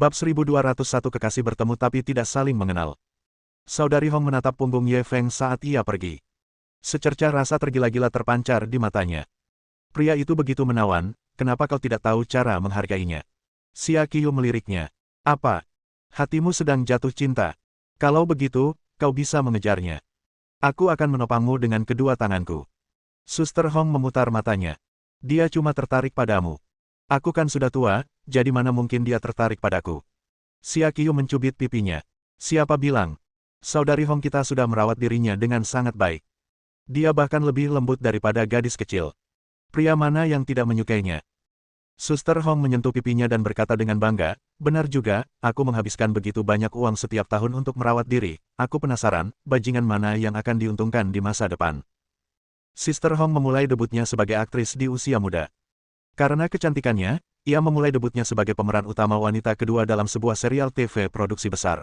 Bab 1201 kekasih bertemu tapi tidak saling mengenal. Saudari Hong menatap punggung Ye Feng saat ia pergi. Secercah rasa tergila-gila terpancar di matanya. Pria itu begitu menawan, kenapa kau tidak tahu cara menghargainya? Xia Qiu meliriknya. Apa? Hatimu sedang jatuh cinta. Kalau begitu, kau bisa mengejarnya. Aku akan menopangmu dengan kedua tanganku. Suster Hong memutar matanya. Dia cuma tertarik padamu. Aku kan sudah tua, jadi mana mungkin dia tertarik padaku. Xia Qiu mencubit pipinya. Siapa bilang? Saudari Hong kita sudah merawat dirinya dengan sangat baik. Dia bahkan lebih lembut daripada gadis kecil. Pria mana yang tidak menyukainya? Suster Hong menyentuh pipinya dan berkata dengan bangga, benar juga, aku menghabiskan begitu banyak uang setiap tahun untuk merawat diri, aku penasaran, bajingan mana yang akan diuntungkan di masa depan. Sister Hong memulai debutnya sebagai aktris di usia muda. Karena kecantikannya, ia memulai debutnya sebagai pemeran utama wanita kedua dalam sebuah serial TV produksi besar.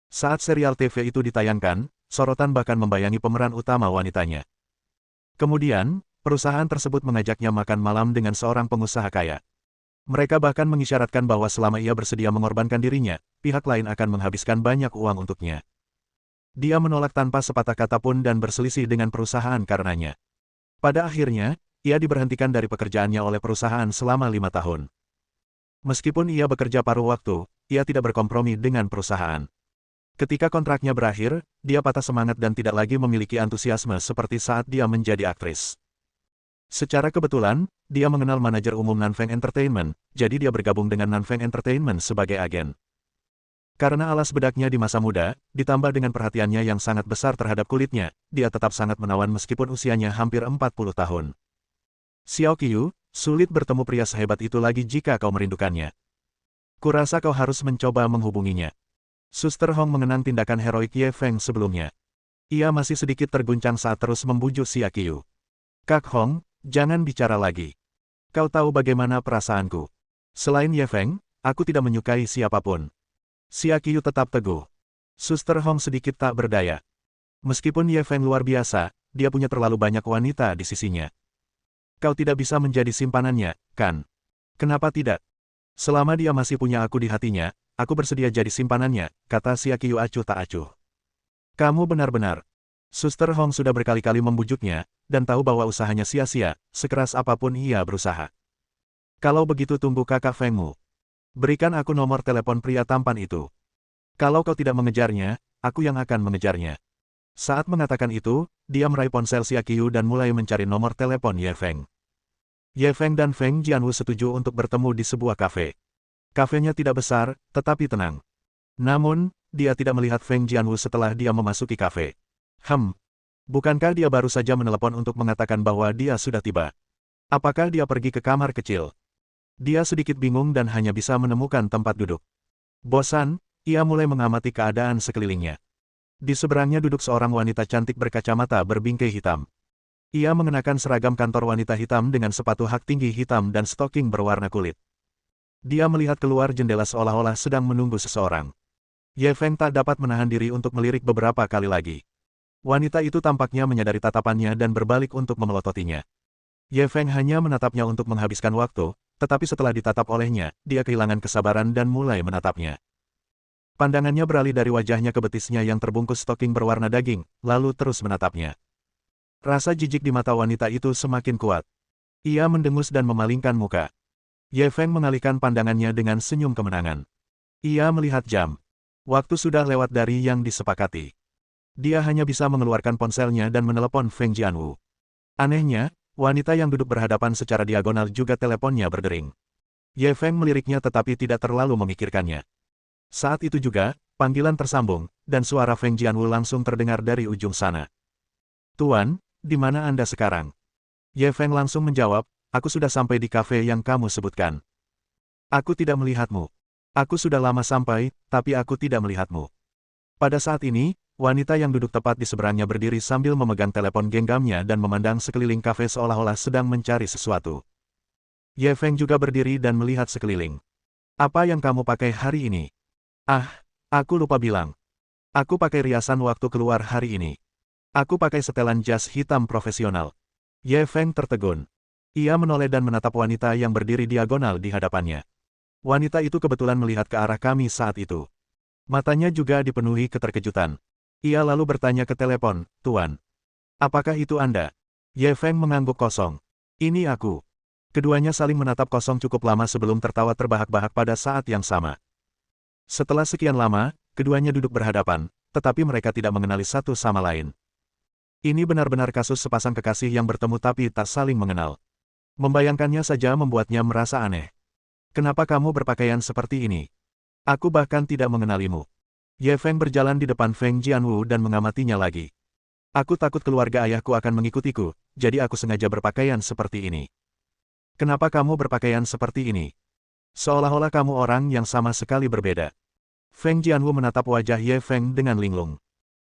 Saat serial TV itu ditayangkan, sorotan bahkan membayangi pemeran utama wanitanya. Kemudian, perusahaan tersebut mengajaknya makan malam dengan seorang pengusaha kaya. Mereka bahkan mengisyaratkan bahwa selama ia bersedia mengorbankan dirinya, pihak lain akan menghabiskan banyak uang untuknya. Dia menolak tanpa sepatah kata pun dan berselisih dengan perusahaan karenanya. Pada akhirnya, ia diberhentikan dari pekerjaannya oleh perusahaan selama 5 tahun. Meskipun ia bekerja paruh waktu, ia tidak berkompromi dengan perusahaan. Ketika kontraknya berakhir, dia patah semangat dan tidak lagi memiliki antusiasme seperti saat dia menjadi aktris. Secara kebetulan, dia mengenal manajer umum Nanfeng Entertainment, jadi dia bergabung dengan Nanfeng Entertainment sebagai agen. Karena alas bedaknya di masa muda, ditambah dengan perhatiannya yang sangat besar terhadap kulitnya, dia tetap sangat menawan meskipun usianya hampir 40 tahun. Xiao Qiu, sulit bertemu pria sehebat itu lagi jika kau merindukannya. Kurasa kau harus mencoba menghubunginya. Suster Hong mengenang tindakan heroik Ye Feng sebelumnya. Ia masih sedikit terguncang saat terus membujuk Xia Qiu. Kak Hong, jangan bicara lagi. Kau tahu bagaimana perasaanku. Selain Ye Feng, aku tidak menyukai siapapun. Xia Qiu tetap teguh. Suster Hong sedikit tak berdaya. Meskipun Ye Feng luar biasa, dia punya terlalu banyak wanita di sisinya. Kau tidak bisa menjadi simpanannya, kan? Kenapa tidak? Selama dia masih punya aku di hatinya, aku bersedia jadi simpanannya, kata Xia Qiu acuh tak acuh. Kamu benar-benar. Suster Hong sudah berkali-kali membujuknya, dan tahu bahwa usahanya sia-sia, sekeras apapun ia berusaha. Kalau begitu tunggu kakak Fengmu. Berikan aku nomor telepon pria tampan itu. Kalau kau tidak mengejarnya, aku yang akan mengejarnya. Saat mengatakan itu, dia meraih ponsel Xia Qiu dan mulai mencari nomor telepon Ye Feng. Ye Feng dan Feng Jianwu setuju untuk bertemu di sebuah kafe. Kafenya tidak besar, tetapi tenang. Namun, dia tidak melihat Feng Jianwu setelah dia memasuki kafe. Bukankah dia baru saja menelepon untuk mengatakan bahwa dia sudah tiba? Apakah dia pergi ke kamar kecil? Dia sedikit bingung dan hanya bisa menemukan tempat duduk. Bosan, ia mulai mengamati keadaan sekelilingnya. Di seberangnya duduk seorang wanita cantik berkacamata berbingkai hitam. Ia mengenakan seragam kantor wanita hitam dengan sepatu hak tinggi hitam dan stoking berwarna kulit. Dia melihat keluar jendela seolah-olah sedang menunggu seseorang. Ye Feng tak dapat menahan diri untuk melirik beberapa kali lagi. Wanita itu tampaknya menyadari tatapannya dan berbalik untuk memelototinya. Ye Feng hanya menatapnya untuk menghabiskan waktu, tetapi setelah ditatap olehnya, dia kehilangan kesabaran dan mulai menatapnya. Pandangannya beralih dari wajahnya ke betisnya yang terbungkus stoking berwarna daging, lalu terus menatapnya. Rasa jijik di mata wanita itu semakin kuat. Ia mendengus dan memalingkan muka. Ye Feng mengalihkan pandangannya dengan senyum kemenangan. Ia melihat jam. Waktu sudah lewat dari yang disepakati. Dia hanya bisa mengeluarkan ponselnya dan menelepon Feng Jianwu. Anehnya, wanita yang duduk berhadapan secara diagonal juga teleponnya berdering. Ye Feng meliriknya tetapi tidak terlalu memikirkannya. Saat itu juga, panggilan tersambung, dan suara Feng Jianwu langsung terdengar dari ujung sana. Tuan, di mana Anda sekarang? Ye Feng langsung menjawab, aku sudah sampai di kafe yang kamu sebutkan. Aku tidak melihatmu. Aku sudah lama sampai, tapi aku tidak melihatmu. Pada saat ini, wanita yang duduk tepat di seberangnya berdiri sambil memegang telepon genggamnya dan memandang sekeliling kafe seolah-olah sedang mencari sesuatu. Ye Feng juga berdiri dan melihat sekeliling. Apa yang kamu pakai hari ini? Aku lupa bilang. Aku pakai riasan waktu keluar hari ini. Aku pakai setelan jas hitam profesional. Ye Feng tertegun. Ia menoleh dan menatap wanita yang berdiri diagonal di hadapannya. Wanita itu kebetulan melihat ke arah kami saat itu. Matanya juga dipenuhi keterkejutan. Ia lalu bertanya ke telepon, "Tuan, apakah itu Anda?" Ye Feng mengangguk kosong. "Ini aku." Keduanya saling menatap kosong cukup lama sebelum tertawa terbahak-bahak pada saat yang sama. Setelah sekian lama, keduanya duduk berhadapan, tetapi mereka tidak mengenali satu sama lain. Ini benar-benar kasus sepasang kekasih yang bertemu tapi tak saling mengenal. Membayangkannya saja membuatnya merasa aneh. "Kenapa kamu berpakaian seperti ini? Aku bahkan tidak mengenalimu." Ye Feng berjalan di depan Feng Jianwu dan mengamatinya lagi. "Aku takut keluarga ayahku akan mengikutiku, jadi aku sengaja berpakaian seperti ini." "Kenapa kamu berpakaian seperti ini? Seolah-olah kamu orang yang sama sekali berbeda." Feng Jianwu menatap wajah Ye Feng dengan linglung.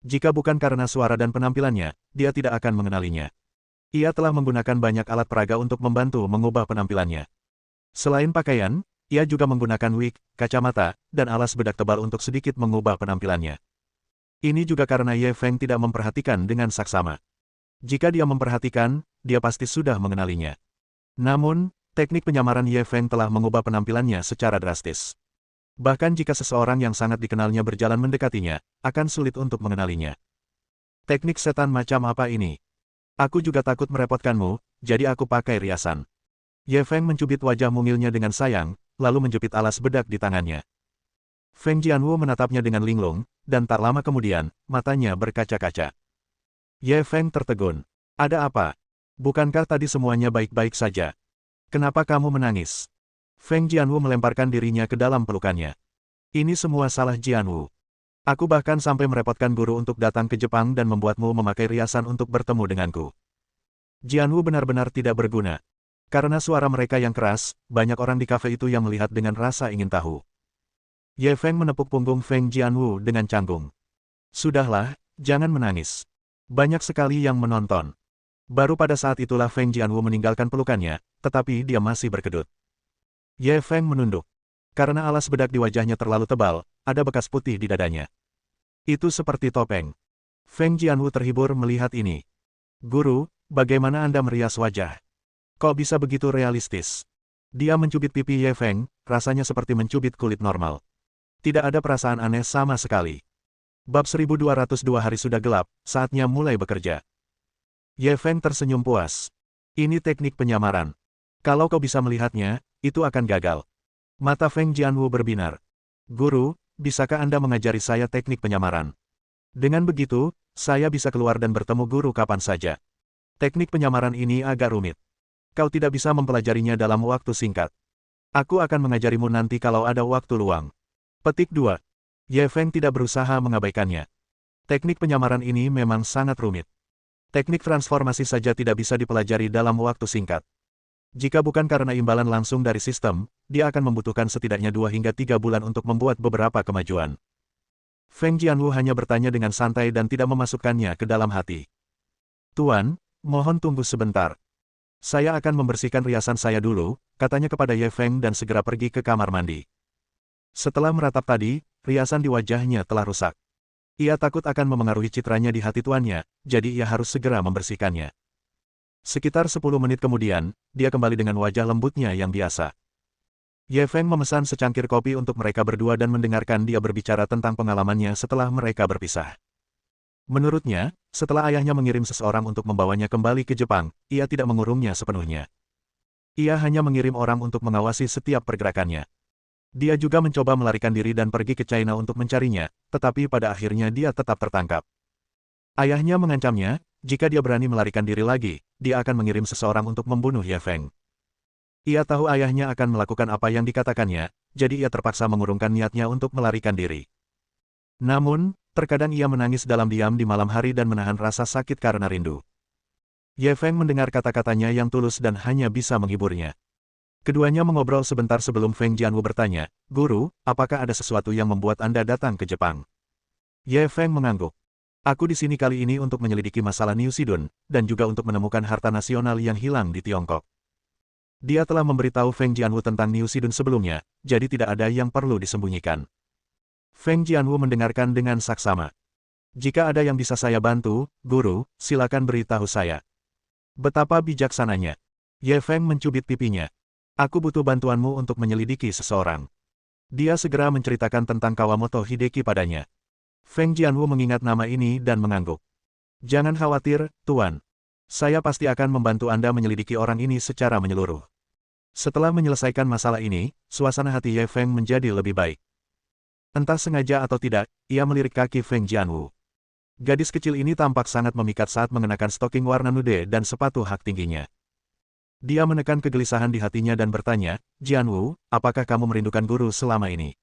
Jika bukan karena suara dan penampilannya, dia tidak akan mengenalinya. Ia telah menggunakan banyak alat peraga untuk membantu mengubah penampilannya. Selain pakaian, ia juga menggunakan wig, kacamata, dan alas bedak tebal untuk sedikit mengubah penampilannya. Ini juga karena Ye Feng tidak memperhatikan dengan saksama. Jika dia memperhatikan, dia pasti sudah mengenalinya. Namun, teknik penyamaran Ye Feng telah mengubah penampilannya secara drastis. Bahkan jika seseorang yang sangat dikenalnya berjalan mendekatinya, akan sulit untuk mengenalinya. "Teknik setan macam apa ini? Aku juga takut merepotkanmu, jadi aku pakai riasan." Ye Feng mencubit wajah mungilnya dengan sayang, lalu menjepit alas bedak di tangannya. Feng Jianwu menatapnya dengan linglung, dan tak lama kemudian, matanya berkaca-kaca. Ye Feng tertegun. "Ada apa? Bukankah tadi semuanya baik-baik saja? Kenapa kamu menangis?" Feng Jianwu melemparkan dirinya ke dalam pelukannya. "Ini semua salah Jianwu. Aku bahkan sampai merepotkan guru untuk datang ke Jepang dan membuatmu memakai riasan untuk bertemu denganku." Jianwu benar-benar tidak berguna. Karena suara mereka yang keras, banyak orang di kafe itu yang melihat dengan rasa ingin tahu. Ye Feng menepuk punggung Feng Jianwu dengan canggung. "Sudahlah, jangan menangis. Banyak sekali yang menonton." Baru pada saat itulah Feng Jianwu meninggalkan pelukannya, tetapi dia masih berkedut. Ye Feng menunduk. Karena alas bedak di wajahnya terlalu tebal, ada bekas putih di dadanya. Itu seperti topeng. Feng Jianwu terhibur melihat ini. "Guru, bagaimana Anda merias wajah? Kok bisa begitu realistis?" Dia mencubit pipi Ye Feng, rasanya seperti mencubit kulit normal. Tidak ada perasaan aneh sama sekali. Bab 1202 hari sudah gelap, saatnya mulai bekerja. Ye Feng tersenyum puas. "Ini teknik penyamaran. Kalau kau bisa melihatnya, itu akan gagal." Mata Feng Jianwu berbinar. "Guru, bisakah Anda mengajari saya teknik penyamaran? Dengan begitu, saya bisa keluar dan bertemu guru kapan saja. Teknik penyamaran ini agak rumit. Kau tidak bisa mempelajarinya dalam waktu singkat. Aku akan mengajarimu nanti kalau ada waktu luang." Petik 2. Ye Feng tidak berusaha mengabaikannya. Teknik penyamaran ini memang sangat rumit. Teknik transformasi saja tidak bisa dipelajari dalam waktu singkat. Jika bukan karena imbalan langsung dari sistem, dia akan membutuhkan setidaknya 2 hingga 3 bulan untuk membuat beberapa kemajuan. Feng Jianwu hanya bertanya dengan santai dan tidak memasukkannya ke dalam hati. "Tuan, mohon tunggu sebentar. Saya akan membersihkan riasan saya dulu," katanya kepada Ye Feng dan segera pergi ke kamar mandi. Setelah meratap tadi, riasan di wajahnya telah rusak. Ia takut akan memengaruhi citranya di hati tuannya, jadi ia harus segera membersihkannya. Sekitar 10 menit kemudian, dia kembali dengan wajah lembutnya yang biasa. Ye Feng memesan secangkir kopi untuk mereka berdua dan mendengarkan dia berbicara tentang pengalamannya setelah mereka berpisah. Menurutnya, setelah ayahnya mengirim seseorang untuk membawanya kembali ke Jepang, ia tidak mengurungnya sepenuhnya. Ia hanya mengirim orang untuk mengawasi setiap pergerakannya. Dia juga mencoba melarikan diri dan pergi ke China untuk mencarinya, tetapi pada akhirnya dia tetap tertangkap. Ayahnya mengancamnya, jika dia berani melarikan diri lagi, dia akan mengirim seseorang untuk membunuh Ye Feng. Ia tahu ayahnya akan melakukan apa yang dikatakannya, jadi ia terpaksa mengurungkan niatnya untuk melarikan diri. Namun, terkadang ia menangis dalam diam di malam hari dan menahan rasa sakit karena rindu. Ye Feng mendengar kata-katanya yang tulus dan hanya bisa menghiburnya. Keduanya mengobrol sebentar sebelum Feng Jianwu bertanya, "Guru, apakah ada sesuatu yang membuat Anda datang ke Jepang?" Ye Feng mengangguk. "Aku di sini kali ini untuk menyelidiki masalah Niu Sidun, dan juga untuk menemukan harta nasional yang hilang di Tiongkok." Dia telah memberitahu Feng Jianwu tentang Niu Sidun sebelumnya, jadi tidak ada yang perlu disembunyikan. Feng Jianwu mendengarkan dengan saksama. "Jika ada yang bisa saya bantu, Guru, silakan beritahu saya." Betapa bijaksananya. Ye Feng mencubit pipinya. Aku butuh bantuanmu untuk menyelidiki seseorang. Dia segera menceritakan tentang Kawamoto Hideki padanya. Feng Jianwu mengingat nama ini dan mengangguk. Jangan khawatir, Tuan. Saya pasti akan membantu Anda menyelidiki orang ini secara menyeluruh. Setelah menyelesaikan masalah ini, suasana hati Ye Feng menjadi lebih baik. Entah sengaja atau tidak, ia melirik kaki Feng Jianwu. Gadis kecil ini tampak sangat memikat saat mengenakan stoking warna nude dan sepatu hak tingginya. Dia menekan kegelisahan di hatinya dan bertanya, Jianwu, apakah kamu merindukan guru selama ini?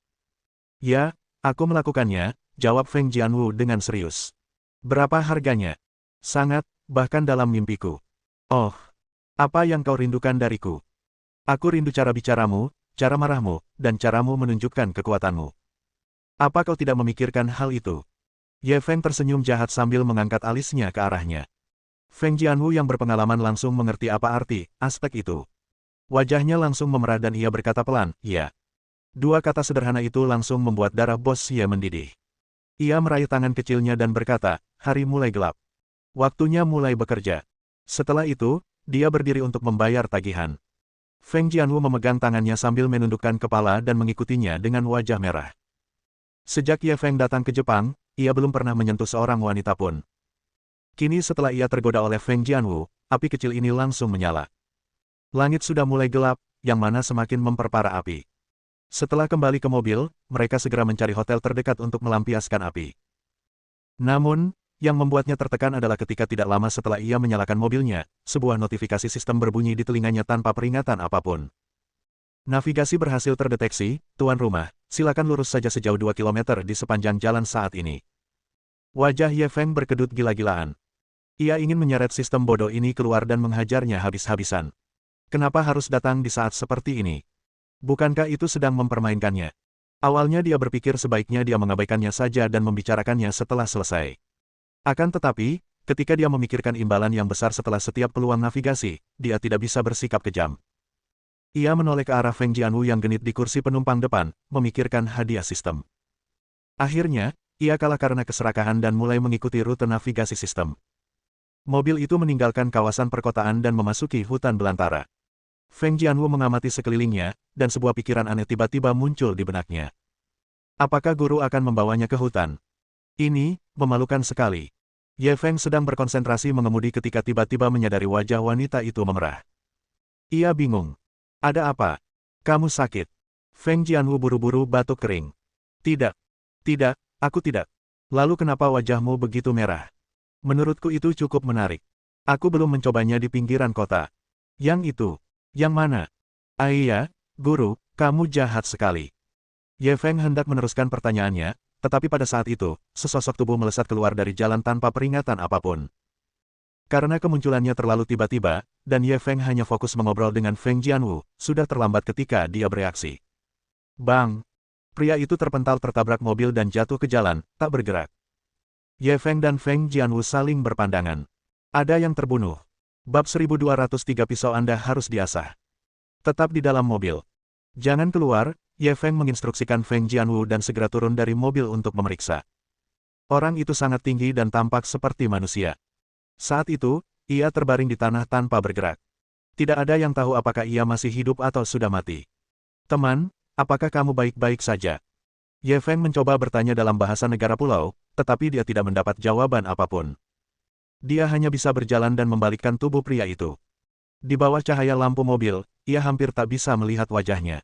Ya, aku melakukannya, jawab Feng Jianwu dengan serius. Berapa harganya? Sangat, bahkan dalam mimpiku. Oh, apa yang kau rindukan dariku? Aku rindu cara bicaramu, cara marahmu, dan caramu menunjukkan kekuatanmu. Apa kau tidak memikirkan hal itu? Ye Feng tersenyum jahat sambil mengangkat alisnya ke arahnya. Feng Jianwu yang berpengalaman langsung mengerti apa arti aspek itu. Wajahnya langsung memerah dan ia berkata pelan, ya. Dua kata sederhana itu langsung membuat darah bos Ye mendidih. Ia meraih tangan kecilnya dan berkata, hari mulai gelap. Waktunya mulai bekerja. Setelah itu, dia berdiri untuk membayar tagihan. Feng Jianwu memegang tangannya sambil menundukkan kepala dan mengikutinya dengan wajah merah. Sejak Ye Feng datang ke Jepang, ia belum pernah menyentuh seorang wanita pun. Kini setelah ia tergoda oleh Feng Jianwu, api kecil ini langsung menyala. Langit sudah mulai gelap, yang mana semakin memperparah api. Setelah kembali ke mobil, mereka segera mencari hotel terdekat untuk melampiaskan api. Namun, yang membuatnya tertekan adalah ketika tidak lama setelah ia menyalakan mobilnya, sebuah notifikasi sistem berbunyi di telinganya tanpa peringatan apapun. Navigasi berhasil terdeteksi, tuan rumah, silakan lurus saja sejauh 2 km di sepanjang jalan saat ini. Wajah Ye Feng berkedut gila-gilaan. Ia ingin menyeret sistem bodoh ini keluar dan menghajarnya habis-habisan. Kenapa harus datang di saat seperti ini? Bukankah itu sedang mempermainkannya? Awalnya dia berpikir sebaiknya dia mengabaikannya saja dan membicarakannya setelah selesai. Akan tetapi, ketika dia memikirkan imbalan yang besar setelah setiap peluang navigasi, dia tidak bisa bersikap kejam. Ia menoleh ke arah Feng Jianwu yang genit di kursi penumpang depan, memikirkan hadiah sistem. Akhirnya, ia kalah karena keserakahan dan mulai mengikuti rute navigasi sistem. Mobil itu meninggalkan kawasan perkotaan dan memasuki hutan belantara. Feng Jianwu mengamati sekelilingnya, dan sebuah pikiran aneh tiba-tiba muncul di benaknya. Apakah guru akan membawanya ke hutan? Ini, memalukan sekali. Ye Feng sedang berkonsentrasi mengemudi ketika tiba-tiba menyadari wajah wanita itu memerah. Ia bingung. Ada apa? Kamu sakit? Feng Jianwu buru-buru batuk kering. Tidak. Tidak, aku tidak. Lalu kenapa wajahmu begitu merah? Menurutku itu cukup menarik. Aku belum mencobanya di pinggiran kota. Yang itu. Yang mana? Iya, guru, kamu jahat sekali. Ye Feng hendak meneruskan pertanyaannya, tetapi pada saat itu, sesosok tubuh melesat keluar dari jalan tanpa peringatan apapun. Karena kemunculannya terlalu tiba-tiba, dan Ye Feng hanya fokus mengobrol dengan Feng Jianwu, sudah terlambat ketika dia bereaksi. Bang! Pria itu terpental tertabrak mobil dan jatuh ke jalan, tak bergerak. Ye Feng dan Feng Jianwu saling berpandangan. Ada yang terbunuh. Bab 1203 pisau Anda harus diasah. Tetap di dalam mobil. Jangan keluar, Ye Feng menginstruksikan Feng Jianwu dan segera turun dari mobil untuk memeriksa. Orang itu sangat tinggi dan tampak seperti manusia. Saat itu, ia terbaring di tanah tanpa bergerak. Tidak ada yang tahu apakah ia masih hidup atau sudah mati. Teman, apakah kamu baik-baik saja? Ye Feng mencoba bertanya dalam bahasa negara pulau, tetapi dia tidak mendapat jawaban apapun. Dia hanya bisa berjalan dan membalikkan tubuh pria itu. Di bawah cahaya lampu mobil, ia hampir tak bisa melihat wajahnya.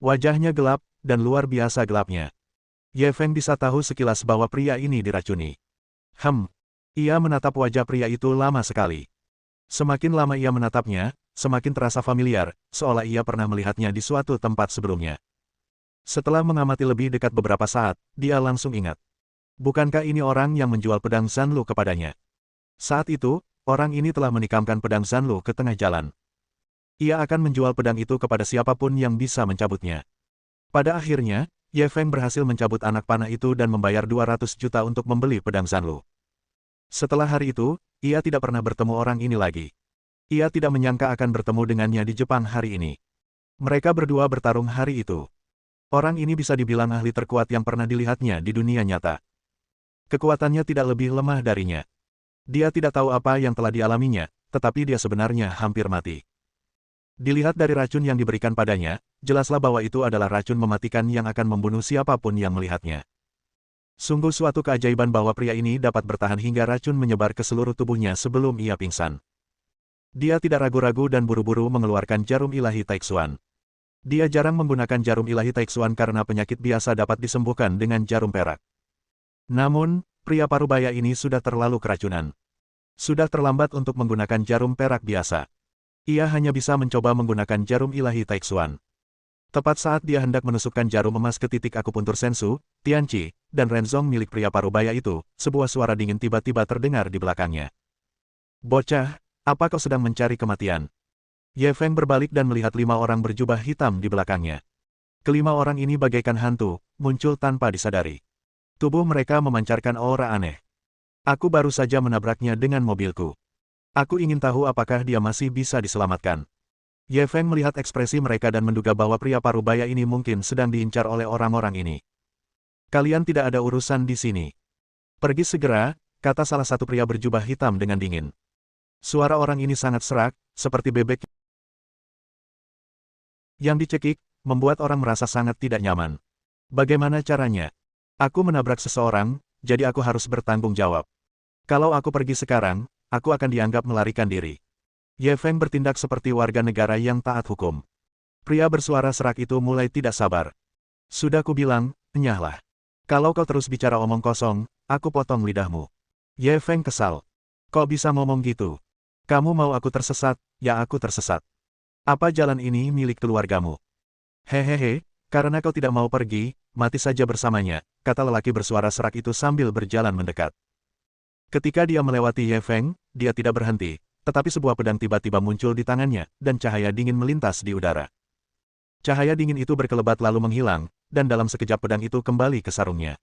Wajahnya gelap, dan luar biasa gelapnya. Ye Feng bisa tahu sekilas bahwa pria ini diracuni. Ia menatap wajah pria itu lama sekali. Semakin lama ia menatapnya, semakin terasa familiar, seolah ia pernah melihatnya di suatu tempat sebelumnya. Setelah mengamati lebih dekat beberapa saat, dia langsung ingat. Bukankah ini orang yang menjual pedang Zanlu kepadanya? Saat itu, orang ini telah menikamkan pedang Zanlu ke tengah jalan. Ia akan menjual pedang itu kepada siapapun yang bisa mencabutnya. Pada akhirnya, Ye Feng berhasil mencabut anak panah itu dan membayar 200 juta untuk membeli pedang Zanlu. Setelah hari itu, ia tidak pernah bertemu orang ini lagi. Ia tidak menyangka akan bertemu dengannya di Jepang hari ini. Mereka berdua bertarung hari itu. Orang ini bisa dibilang ahli terkuat yang pernah dilihatnya di dunia nyata. Kekuatannya tidak lebih lemah darinya. Dia tidak tahu apa yang telah dialaminya, tetapi dia sebenarnya hampir mati. Dilihat dari racun yang diberikan padanya, jelaslah bahwa itu adalah racun mematikan yang akan membunuh siapapun yang melihatnya. Sungguh suatu keajaiban bahwa pria ini dapat bertahan hingga racun menyebar ke seluruh tubuhnya sebelum ia pingsan. Dia tidak ragu-ragu dan buru-buru mengeluarkan jarum ilahi Taixuan. Dia jarang menggunakan jarum ilahi Taixuan karena penyakit biasa dapat disembuhkan dengan jarum perak. Namun, pria parubaya ini sudah terlalu keracunan. Sudah terlambat untuk menggunakan jarum perak biasa. Ia hanya bisa mencoba menggunakan jarum ilahi Taixuan. Tepat saat dia hendak menusukkan jarum emas ke titik akupuntur Sensu, Tianqi, dan Renzong milik pria parubaya itu, sebuah suara dingin tiba-tiba terdengar di belakangnya. "Bocah, apa kau sedang mencari kematian?" Ye Feng berbalik dan melihat 5 orang berjubah hitam di belakangnya. Kelima orang ini bagaikan hantu, muncul tanpa disadari. Tubuh mereka memancarkan aura aneh. Aku baru saja menabraknya dengan mobilku. Aku ingin tahu apakah dia masih bisa diselamatkan. Ye Feng melihat ekspresi mereka dan menduga bahwa pria parubaya ini mungkin sedang diincar oleh orang-orang ini. "Kalian tidak ada urusan di sini. Pergi segera," kata salah satu pria berjubah hitam dengan dingin. Suara orang ini sangat serak, seperti bebek yang dicekik, membuat orang merasa sangat tidak nyaman. "Bagaimana caranya? Aku menabrak seseorang, jadi aku harus bertanggung jawab. Kalau aku pergi sekarang, aku akan dianggap melarikan diri." Ye Feng bertindak seperti warga negara yang taat hukum. Pria bersuara serak itu mulai tidak sabar. "Sudah kubilang, enyahlah. Kalau kau terus bicara omong kosong, aku potong lidahmu." Ye Feng kesal. "Kok bisa ngomong gitu? Kamu mau aku tersesat, ya aku tersesat. Apa jalan ini milik keluargamu?" "Hehehe, karena kau tidak mau pergi, mati saja bersamanya," kata lelaki bersuara serak itu sambil berjalan mendekat. Ketika dia melewati Ye Feng, dia tidak berhenti, tetapi sebuah pedang tiba-tiba muncul di tangannya, dan cahaya dingin melintas di udara. Cahaya dingin itu berkelebat lalu menghilang, dan dalam sekejap pedang itu kembali ke sarungnya.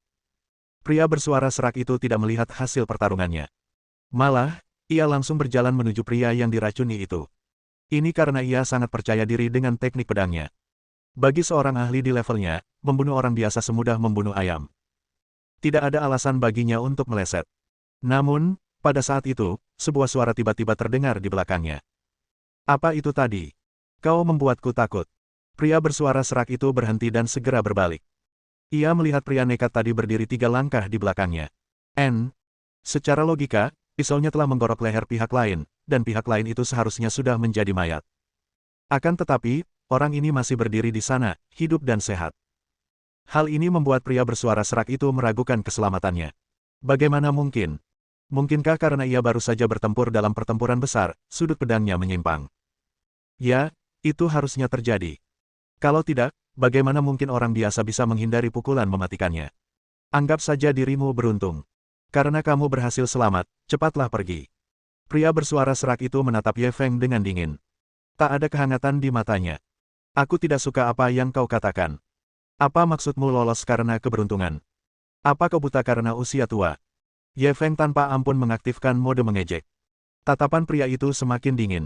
Pria bersuara serak itu tidak melihat hasil pertarungannya. Malah, ia langsung berjalan menuju pria yang diracuni itu. Ini karena ia sangat percaya diri dengan teknik pedangnya. Bagi seorang ahli di levelnya, membunuh orang biasa semudah membunuh ayam. Tidak ada alasan baginya untuk meleset. Namun, pada saat itu, sebuah suara tiba-tiba terdengar di belakangnya. "Apa itu tadi? Kau membuatku takut." Pria bersuara serak itu berhenti dan segera berbalik. Ia melihat pria nekat tadi berdiri 3 langkah di belakangnya. Secara logika, pisaunya telah menggorok leher pihak lain, dan pihak lain itu seharusnya sudah menjadi mayat. Akan tetapi, orang ini masih berdiri di sana, hidup dan sehat. Hal ini membuat pria bersuara serak itu meragukan keselamatannya. Bagaimana mungkin? Mungkinkah karena ia baru saja bertempur dalam pertempuran besar, sudut pedangnya menyimpang? Ya, itu harusnya terjadi. Kalau tidak, bagaimana mungkin orang biasa bisa menghindari pukulan mematikannya? Anggap saja dirimu beruntung. Karena kamu berhasil selamat, cepatlah pergi. Pria bersuara serak itu menatap Ye Feng dengan dingin. Tak ada kehangatan di matanya. "Aku tidak suka apa yang kau katakan. Apa maksudmu lolos karena keberuntungan? Apa kau buta karena usia tua?" Ye Feng tanpa ampun mengaktifkan mode mengejek. Tatapan pria itu semakin dingin.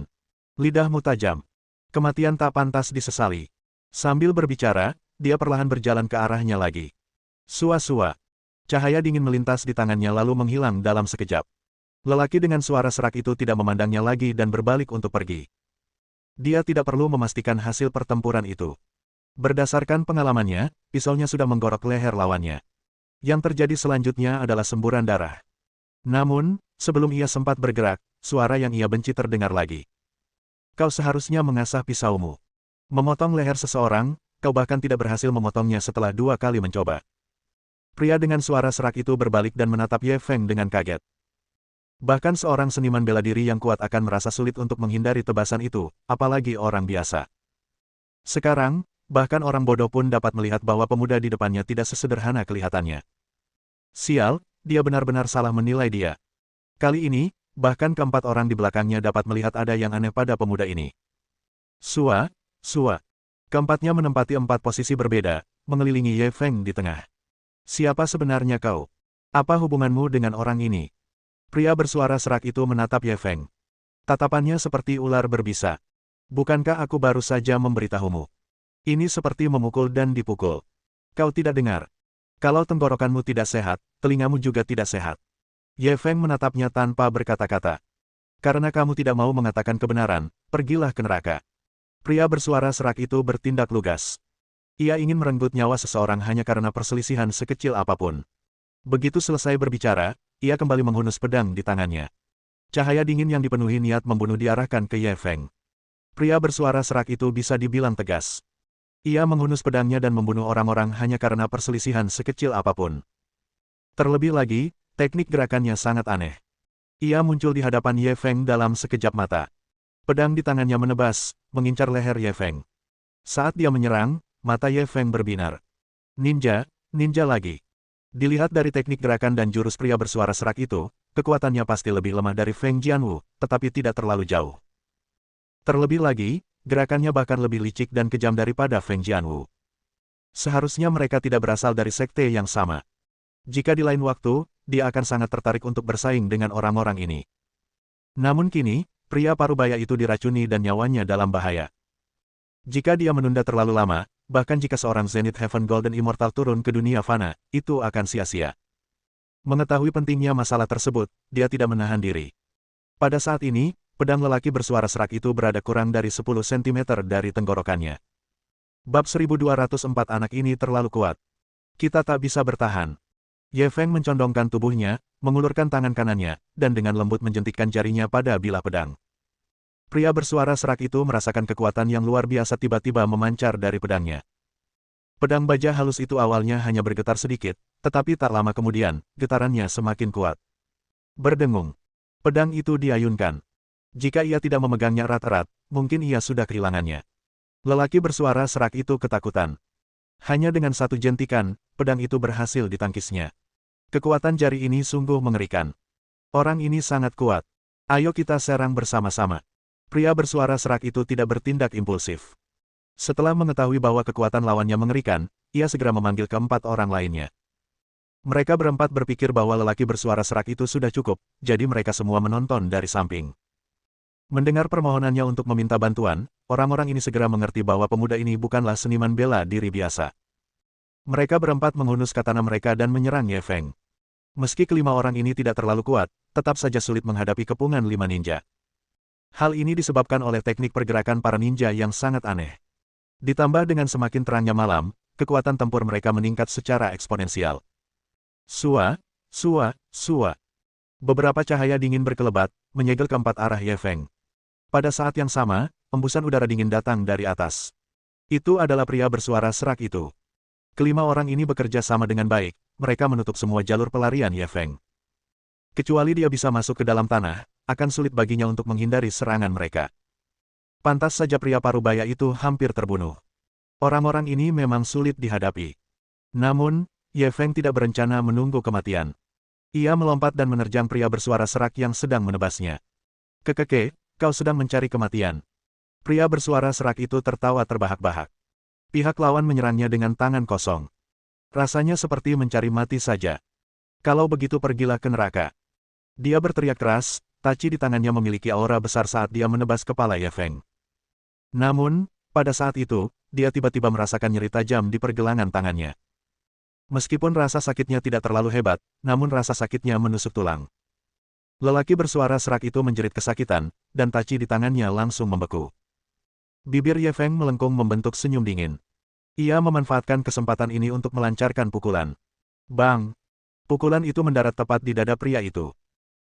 "Lidahmu tajam. Kematian tak pantas disesali." Sambil berbicara, dia perlahan berjalan ke arahnya lagi. Sua-sua. Cahaya dingin melintas di tangannya lalu menghilang dalam sekejap. Lelaki dengan suara serak itu tidak memandangnya lagi dan berbalik untuk pergi. Dia tidak perlu memastikan hasil pertempuran itu. Berdasarkan pengalamannya, pisaunya sudah menggorok leher lawannya. Yang terjadi selanjutnya adalah semburan darah. Namun, sebelum ia sempat bergerak, suara yang ia benci terdengar lagi. "Kau seharusnya mengasah pisaumu. Memotong leher seseorang, kau bahkan tidak berhasil memotongnya setelah 2 kali mencoba." Pria dengan suara serak itu berbalik dan menatap Ye Feng dengan kaget. Bahkan seorang seniman bela diri yang kuat akan merasa sulit untuk menghindari tebasan itu, apalagi orang biasa. Sekarang, bahkan orang bodoh pun dapat melihat bahwa pemuda di depannya tidak sesederhana kelihatannya. Sial, dia benar-benar salah menilai dia. Kali ini, bahkan keempat orang di belakangnya dapat melihat ada yang aneh pada pemuda ini. Sua. Keempatnya menempati 4 posisi berbeda, mengelilingi Ye Feng di tengah. "Siapa sebenarnya kau? Apa hubunganmu dengan orang ini?" Pria bersuara serak itu menatap Ye Feng. Tatapannya seperti ular berbisa. "Bukankah aku baru saja memberitahumu? Ini seperti memukul dan dipukul. Kau tidak dengar. Kalau tenggorokanmu tidak sehat, telingamu juga tidak sehat." Ye Feng menatapnya tanpa berkata-kata. "Karena kamu tidak mau mengatakan kebenaran, pergilah ke neraka." Pria bersuara serak itu bertindak lugas. Ia ingin merenggut nyawa seseorang hanya karena perselisihan sekecil apapun. Begitu selesai berbicara, ia kembali menghunus pedang di tangannya. Cahaya dingin yang dipenuhi niat membunuh diarahkan ke Ye Feng. Pria bersuara serak itu bisa dibilang tegas. Ia menghunus pedangnya dan membunuh orang-orang hanya karena perselisihan sekecil apapun. Terlebih lagi, teknik gerakannya sangat aneh. Ia muncul di hadapan Ye Feng dalam sekejap mata. Pedang di tangannya menebas, mengincar leher Ye Feng. Saat dia menyerang, mata Ye Feng berbinar. Ninja, ninja lagi. Dilihat dari teknik gerakan dan jurus pria bersuara serak itu, kekuatannya pasti lebih lemah dari Feng Jianwu, tetapi tidak terlalu jauh. Terlebih lagi, gerakannya bahkan lebih licik dan kejam daripada Feng Jianwu. Seharusnya mereka tidak berasal dari sekte yang sama. Jika di lain waktu, dia akan sangat tertarik untuk bersaing dengan orang-orang ini. Namun kini, pria parubaya itu diracuni dan nyawanya dalam bahaya. Jika dia menunda terlalu lama, bahkan jika seorang Zenith Heaven Golden Immortal turun ke dunia fana, itu akan sia-sia. Mengetahui pentingnya masalah tersebut, dia tidak menahan diri. Pada saat ini, pedang lelaki bersuara serak itu berada kurang dari 10 cm dari tenggorokannya. Bab 1204 anak ini terlalu kuat. Kita tak bisa bertahan. Ye Feng mencondongkan tubuhnya, mengulurkan tangan kanannya, dan dengan lembut menjentikkan jarinya pada bilah pedang. Pria bersuara serak itu merasakan kekuatan yang luar biasa tiba-tiba memancar dari pedangnya. Pedang baja halus itu awalnya hanya bergetar sedikit, tetapi tak lama kemudian, getarannya semakin kuat. Berdengung. Pedang itu diayunkan. Jika ia tidak memegangnya erat-erat, mungkin ia sudah kehilangannya. Lelaki bersuara serak itu ketakutan. Hanya dengan satu jentikan, pedang itu berhasil ditangkisnya. Kekuatan jari ini sungguh mengerikan. Orang ini sangat kuat. Ayo kita serang bersama-sama. Pria bersuara serak itu tidak bertindak impulsif. Setelah mengetahui bahwa kekuatan lawannya mengerikan, ia segera memanggil keempat orang lainnya. Mereka berempat berpikir bahwa lelaki bersuara serak itu sudah cukup, jadi mereka semua menonton dari samping. Mendengar permohonannya untuk meminta bantuan, orang-orang ini segera mengerti bahwa pemuda ini bukanlah seniman bela diri biasa. Mereka berempat menghunus katana mereka dan menyerang Ye Feng. Meski kelima orang ini tidak terlalu kuat, tetap saja sulit menghadapi kepungan 5 ninja. Hal ini disebabkan oleh teknik pergerakan para ninja yang sangat aneh. Ditambah dengan semakin terangnya malam, kekuatan tempur mereka meningkat secara eksponensial. Sua, sua, sua. Beberapa cahaya dingin berkelebat, menyegel keempat arah Ye Feng. Pada saat yang sama, embusan udara dingin datang dari atas. Itu adalah pria bersuara serak itu. Kelima orang ini bekerja sama dengan baik, mereka menutup semua jalur pelarian Ye Feng. Kecuali dia bisa masuk ke dalam tanah, akan sulit baginya untuk menghindari serangan mereka. Pantas saja pria parubaya itu hampir terbunuh. Orang-orang ini memang sulit dihadapi. Namun, Ye Feng tidak berencana menunggu kematian. Ia melompat dan menerjang pria bersuara serak yang sedang menebasnya. Kekeke, kau sedang mencari kematian. Pria bersuara serak itu tertawa terbahak-bahak. Pihak lawan menyerangnya dengan tangan kosong. Rasanya seperti mencari mati saja. Kalau begitu pergilah ke neraka. Dia berteriak keras, taci di tangannya memiliki aura besar saat dia menebas kepala Ye Feng. Namun, pada saat itu, dia tiba-tiba merasakan nyeri tajam di pergelangan tangannya. Meskipun rasa sakitnya tidak terlalu hebat, namun rasa sakitnya menusuk tulang. Lelaki bersuara serak itu menjerit kesakitan, dan taci di tangannya langsung membeku. Bibir Ye Feng melengkung membentuk senyum dingin. Ia memanfaatkan kesempatan ini untuk melancarkan pukulan. Bang! Pukulan itu mendarat tepat di dada pria itu.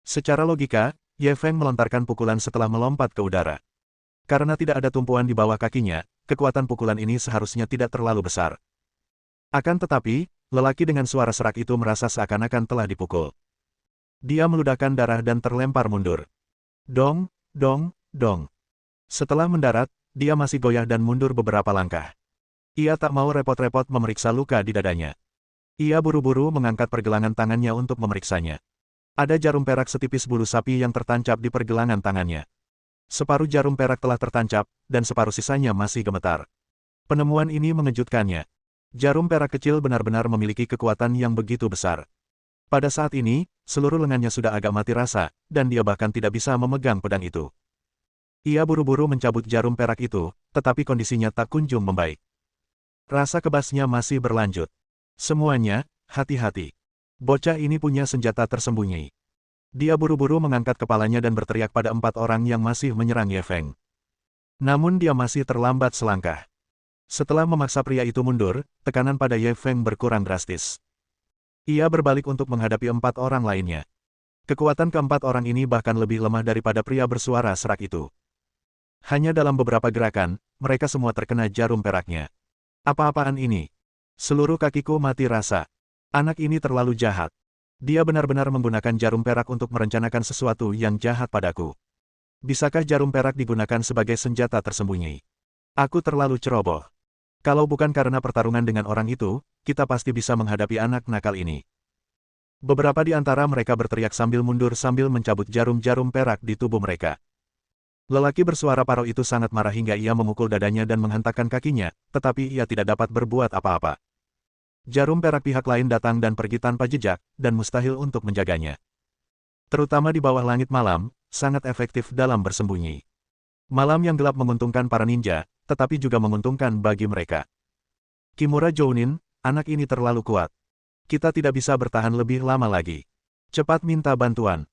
Secara logika, Ye Feng melontarkan pukulan setelah melompat ke udara. Karena tidak ada tumpuan di bawah kakinya, kekuatan pukulan ini seharusnya tidak terlalu besar. Akan tetapi, lelaki dengan suara serak itu merasa seakan-akan telah dipukul. Dia meludahkan darah dan terlempar mundur. Dong, dong, dong. Setelah mendarat, dia masih goyah dan mundur beberapa langkah. Ia tak mau repot-repot memeriksa luka di dadanya. Ia buru-buru mengangkat pergelangan tangannya untuk memeriksanya. Ada jarum perak setipis bulu sapi yang tertancap di pergelangan tangannya. Separuh jarum perak telah tertancap, dan separuh sisanya masih gemetar. Penemuan ini mengejutkannya. Jarum perak kecil benar-benar memiliki kekuatan yang begitu besar. Pada saat ini, seluruh lengannya sudah agak mati rasa, dan dia bahkan tidak bisa memegang pedang itu. Ia buru-buru mencabut jarum perak itu, tetapi kondisinya tak kunjung membaik. Rasa kebasnya masih berlanjut. Semuanya, hati-hati. Bocah ini punya senjata tersembunyi. Dia buru-buru mengangkat kepalanya dan berteriak pada empat orang yang masih menyerang Ye Feng. Namun dia masih terlambat selangkah. Setelah memaksa pria itu mundur, tekanan pada Ye Feng berkurang drastis. Ia berbalik untuk menghadapi 4 orang lainnya. Kekuatan keempat orang ini bahkan lebih lemah daripada pria bersuara serak itu. Hanya dalam beberapa gerakan, mereka semua terkena jarum peraknya. Apa-apaan ini? Seluruh kakiku mati rasa. Anak ini terlalu jahat. Dia benar-benar menggunakan jarum perak untuk merencanakan sesuatu yang jahat padaku. Bisakah jarum perak digunakan sebagai senjata tersembunyi? Aku terlalu ceroboh. Kalau bukan karena pertarungan dengan orang itu, kita pasti bisa menghadapi anak nakal ini. Beberapa di antara mereka berteriak sambil mundur sambil mencabut jarum-jarum perak di tubuh mereka. Lelaki bersuara parau itu sangat marah hingga ia memukul dadanya dan menghentakkan kakinya, tetapi ia tidak dapat berbuat apa-apa. Jarum perak pihak lain datang dan pergi tanpa jejak, dan mustahil untuk menjaganya. Terutama di bawah langit malam, sangat efektif dalam bersembunyi. Malam yang gelap menguntungkan para ninja, tetapi juga menguntungkan bagi mereka. Kimura Jounin, anak ini terlalu kuat. Kita tidak bisa bertahan lebih lama lagi. Cepat minta bantuan.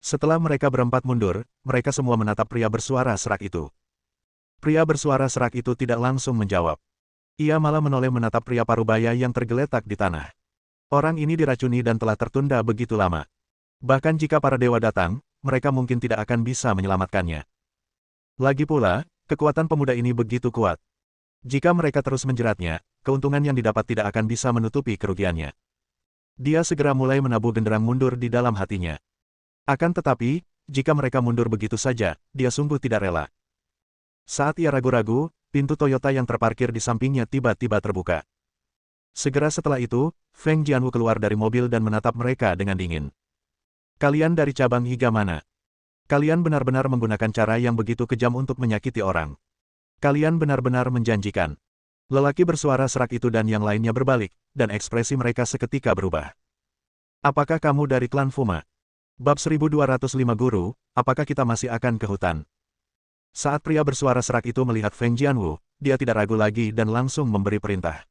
Setelah mereka berempat mundur, mereka semua menatap pria bersuara serak itu. Pria bersuara serak itu tidak langsung menjawab. Ia malah menoleh menatap pria parubaya yang tergeletak di tanah. Orang ini diracuni dan telah tertunda begitu lama. Bahkan jika para dewa datang, mereka mungkin tidak akan bisa menyelamatkannya. Lagi pula, kekuatan pemuda ini begitu kuat. Jika mereka terus menjeratnya, keuntungan yang didapat tidak akan bisa menutupi kerugiannya. Dia segera mulai menabuh genderang mundur di dalam hatinya. Akan tetapi, jika mereka mundur begitu saja, dia sungguh tidak rela. Saat ia ragu-ragu, pintu Toyota yang terparkir di sampingnya tiba-tiba terbuka. Segera setelah itu, Feng Jianwu keluar dari mobil dan menatap mereka dengan dingin. Kalian dari cabang Higa mana? Kalian benar-benar menggunakan cara yang begitu kejam untuk menyakiti orang. Kalian benar-benar menjanjikan. Lelaki bersuara serak itu dan yang lainnya berbalik, dan ekspresi mereka seketika berubah. Apakah kamu dari klan Fuma? Bab 1205 Guru, apakah kita masih akan ke hutan? Saat pria bersuara serak itu melihat Feng Jianwu, dia tidak ragu lagi dan langsung memberi perintah.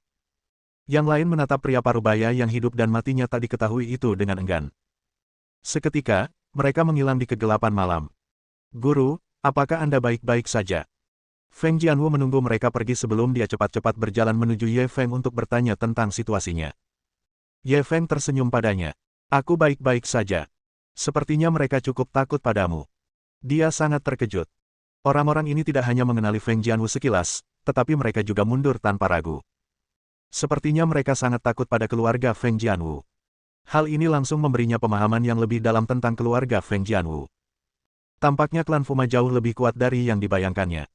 Yang lain menatap pria parubaya yang hidup dan matinya tak diketahui itu dengan enggan. Seketika, mereka menghilang di kegelapan malam. Guru, apakah Anda baik-baik saja? Feng Jianwu menunggu mereka pergi sebelum dia cepat-cepat berjalan menuju Ye Feng untuk bertanya tentang situasinya. Ye Feng tersenyum padanya. Aku baik-baik saja. Sepertinya mereka cukup takut padamu. Dia sangat terkejut. Orang-orang ini tidak hanya mengenali Feng Jianwu sekilas, tetapi mereka juga mundur tanpa ragu. Sepertinya mereka sangat takut pada keluarga Feng Jianwu. Hal ini langsung memberinya pemahaman yang lebih dalam tentang keluarga Feng Jianwu. Tampaknya klan Fuma jauh lebih kuat dari yang dibayangkannya.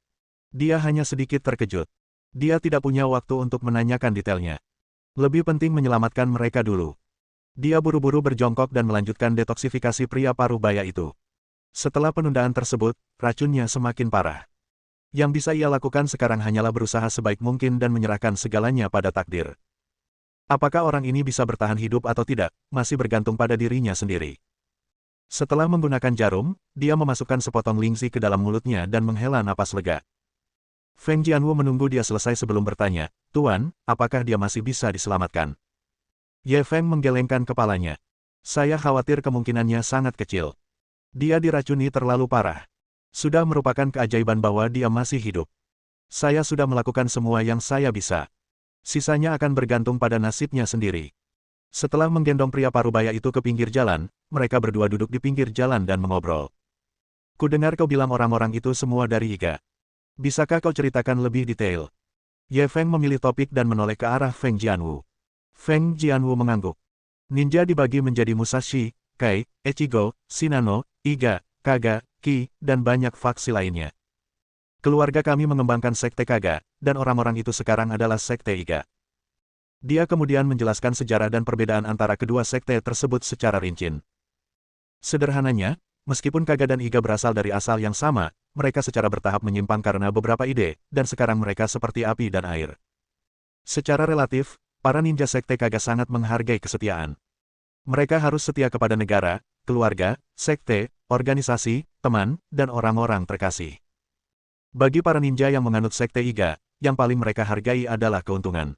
Dia hanya sedikit terkejut. Dia tidak punya waktu untuk menanyakan detailnya. Lebih penting menyelamatkan mereka dulu. Dia buru-buru berjongkok dan melanjutkan detoksifikasi pria parubaya itu. Setelah penundaan tersebut, racunnya semakin parah. Yang bisa ia lakukan sekarang hanyalah berusaha sebaik mungkin dan menyerahkan segalanya pada takdir. Apakah orang ini bisa bertahan hidup atau tidak, masih bergantung pada dirinya sendiri. Setelah menggunakan jarum, dia memasukkan sepotong lingzi ke dalam mulutnya dan menghela napas lega. Feng Jianwu menunggu dia selesai sebelum bertanya, Tuan, apakah dia masih bisa diselamatkan? Ye Feng menggelengkan kepalanya. Saya khawatir kemungkinannya sangat kecil. Dia diracuni terlalu parah. Sudah merupakan keajaiban bahwa dia masih hidup. Saya sudah melakukan semua yang saya bisa. Sisanya akan bergantung pada nasibnya sendiri. Setelah menggendong pria parubaya itu ke pinggir jalan, mereka berdua duduk di pinggir jalan dan mengobrol. Kudengar kau bilang orang-orang itu semua dari Iga. Bisakah kau ceritakan lebih detail? Ye Feng memilih topik dan menoleh ke arah Feng Jianwu. Feng Jianwu mengangguk. Ninja dibagi menjadi Musashi, Kai, Ichigo, Shinano, Iga, Kaga, Ki, dan banyak faksi lainnya. Keluarga kami mengembangkan Sekte Kaga, dan orang-orang itu sekarang adalah Sekte Iga. Dia kemudian menjelaskan sejarah dan perbedaan antara kedua sekte tersebut secara rinci. Sederhananya, meskipun Kaga dan Iga berasal dari asal yang sama, mereka secara bertahap menyimpang karena beberapa ide, dan sekarang mereka seperti api dan air. Secara relatif, para ninja Sekte Kaga sangat menghargai kesetiaan. Mereka harus setia kepada negara, keluarga, sekte, organisasi, teman, dan orang-orang terkasih. Bagi para ninja yang menganut Sekte Iga, yang paling mereka hargai adalah keuntungan.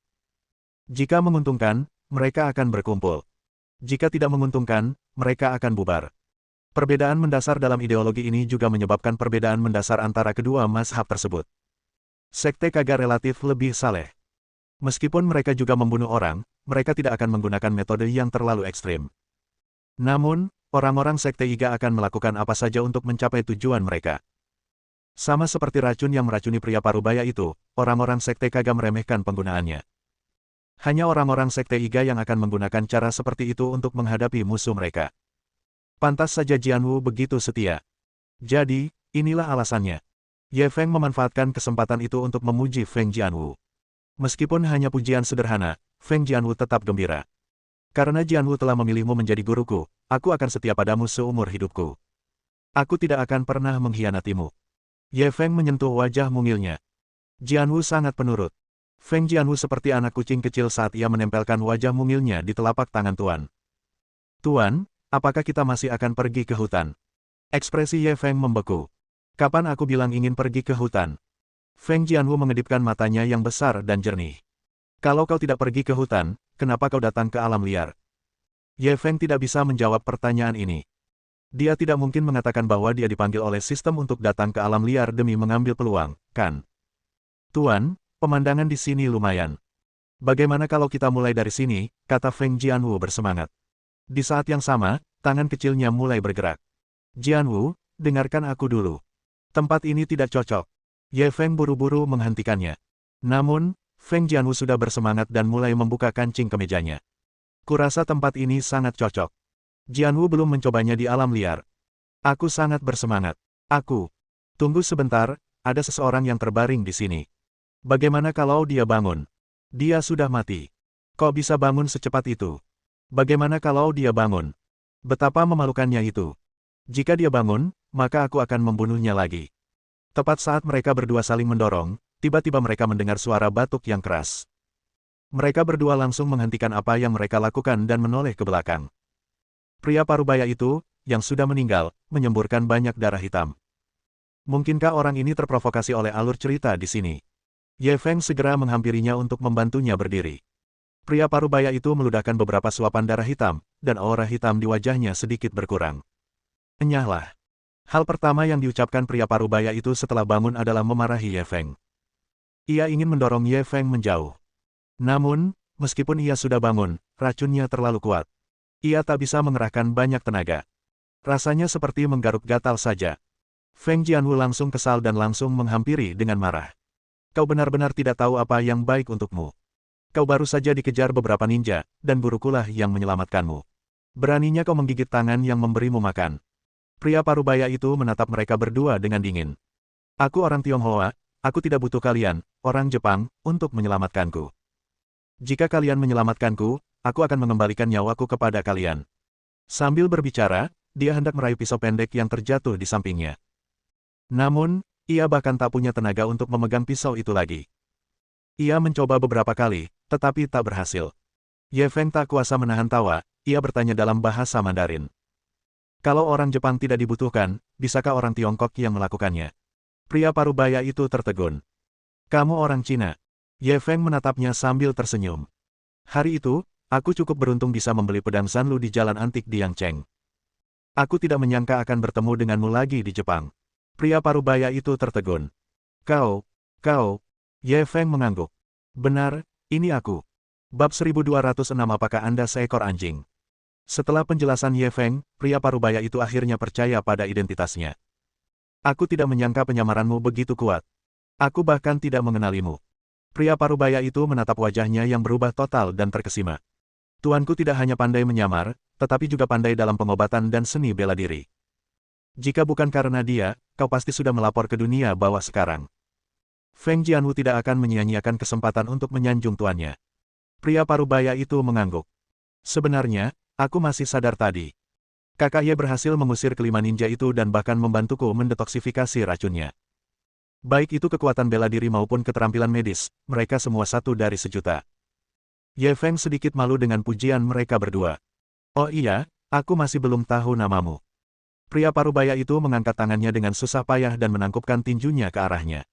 Jika menguntungkan, mereka akan berkumpul. Jika tidak menguntungkan, mereka akan bubar. Perbedaan mendasar dalam ideologi ini juga menyebabkan perbedaan mendasar antara kedua mazhab tersebut. Sekte Kaga relatif lebih saleh. Meskipun mereka juga membunuh orang, mereka tidak akan menggunakan metode yang terlalu ekstrim. Namun, orang-orang Sekte Iga akan melakukan apa saja untuk mencapai tujuan mereka. Sama seperti racun yang meracuni pria parubaya itu, orang-orang Sekte Kaga meremehkan penggunaannya. Hanya orang-orang Sekte Iga yang akan menggunakan cara seperti itu untuk menghadapi musuh mereka. Pantas saja Jianwu begitu setia. Jadi, inilah alasannya. Ye Feng memanfaatkan kesempatan itu untuk memuji Feng Jianwu. Meskipun hanya pujian sederhana, Feng Jianwu tetap gembira. Karena Jianwu telah memilihmu menjadi guruku, aku akan setia padamu seumur hidupku. Aku tidak akan pernah mengkhianatimu. Ye Feng menyentuh wajah mungilnya. Jianwu sangat penurut. Feng Jianwu seperti anak kucing kecil saat ia menempelkan wajah mungilnya di telapak tangan Tuan. Tuan, apakah kita masih akan pergi ke hutan? Ekspresi Ye Feng membeku. Kapan aku bilang ingin pergi ke hutan? Feng Jianwu mengedipkan matanya yang besar dan jernih. Kalau kau tidak pergi ke hutan, kenapa kau datang ke alam liar? Ye Feng tidak bisa menjawab pertanyaan ini. Dia tidak mungkin mengatakan bahwa dia dipanggil oleh sistem untuk datang ke alam liar demi mengambil peluang, kan? Tuan, pemandangan di sini lumayan. Bagaimana kalau kita mulai dari sini, kata Feng Jianwu bersemangat. Di saat yang sama, tangan kecilnya mulai bergerak. Jianwu, dengarkan aku dulu. Tempat ini tidak cocok. Ye Feng buru-buru menghentikannya. Namun, Feng Jianwu sudah bersemangat dan mulai membuka kancing kemejanya. Kurasa tempat ini sangat cocok. Jianwu belum mencobanya di alam liar. Aku sangat bersemangat. Aku. Tunggu sebentar, ada seseorang yang terbaring di sini. Bagaimana kalau dia bangun? Dia sudah mati. Kok bisa bangun secepat itu? Bagaimana kalau dia bangun? Betapa memalukannya itu. Jika dia bangun, maka aku akan membunuhnya lagi. Tepat saat mereka berdua saling mendorong, tiba-tiba mereka mendengar suara batuk yang keras. Mereka berdua langsung menghentikan apa yang mereka lakukan dan menoleh ke belakang. Pria parubaya itu, yang sudah meninggal, menyemburkan banyak darah hitam. Mungkinkah orang ini terprovokasi oleh alur cerita di sini? Ye Feng segera menghampirinya untuk membantunya berdiri. Pria parubaya itu meludahkan beberapa suapan darah hitam, dan aura hitam di wajahnya sedikit berkurang. Enyahlah. Hal pertama yang diucapkan pria parubaya itu setelah bangun adalah memarahi Ye Feng. Ia ingin mendorong Ye Feng menjauh. Namun, meskipun ia sudah bangun, racunnya terlalu kuat. Ia tak bisa mengerahkan banyak tenaga. Rasanya seperti menggaruk gatal saja. Feng Jianwu langsung kesal dan langsung menghampiri dengan marah. Kau benar-benar tidak tahu apa yang baik untukmu. Kau baru saja dikejar beberapa ninja, dan gurukulah yang menyelamatkanmu. Beraninya kau menggigit tangan yang memberimu makan. Pria parubaya itu menatap mereka berdua dengan dingin. Aku orang Tionghoa, aku tidak butuh kalian, orang Jepang, untuk menyelamatkanku. Jika kalian menyelamatkanku, aku akan mengembalikan nyawaku kepada kalian. Sambil berbicara, dia hendak meraih pisau pendek yang terjatuh di sampingnya. Namun, ia bahkan tak punya tenaga untuk memegang pisau itu lagi. Ia mencoba beberapa kali, tetapi tak berhasil. Ye Feng tak kuasa menahan tawa, ia bertanya dalam bahasa Mandarin. Kalau orang Jepang tidak dibutuhkan, bisakah orang Tiongkok yang melakukannya? Pria parubaya itu tertegun. Kamu orang Cina. Ye Feng menatapnya sambil tersenyum. Hari itu, aku cukup beruntung bisa membeli pedang Zanlu di jalan antik di Yangcheng. Aku tidak menyangka akan bertemu denganmu lagi di Jepang. Pria parubaya itu tertegun. Kau. Ye Feng mengangguk. Benar, ini aku. Bab 1206 Apakah Anda seekor anjing? Setelah penjelasan Ye Feng, pria parubaya itu akhirnya percaya pada identitasnya. Aku tidak menyangka penyamaranmu begitu kuat. Aku bahkan tidak mengenalimu. Pria parubaya itu menatap wajahnya yang berubah total dan terkesima. Tuanku tidak hanya pandai menyamar, tetapi juga pandai dalam pengobatan dan seni bela diri. Jika bukan karena dia, kau pasti sudah melapor ke dunia bawah sekarang. Feng Jianwu tidak akan menyia-nyiakan kesempatan untuk menyanjung tuannya. Pria parubaya itu mengangguk. Sebenarnya, aku masih sadar tadi. Kakak Ye berhasil mengusir kelima ninja itu dan bahkan membantuku mendetoksifikasi racunnya. Baik itu kekuatan bela diri maupun keterampilan medis, mereka semua satu dari sejuta. Ye Feng sedikit malu dengan pujian mereka berdua. Oh iya, aku masih belum tahu namamu. Pria parubaya itu mengangkat tangannya dengan susah payah dan menangkupkan tinjunya ke arahnya.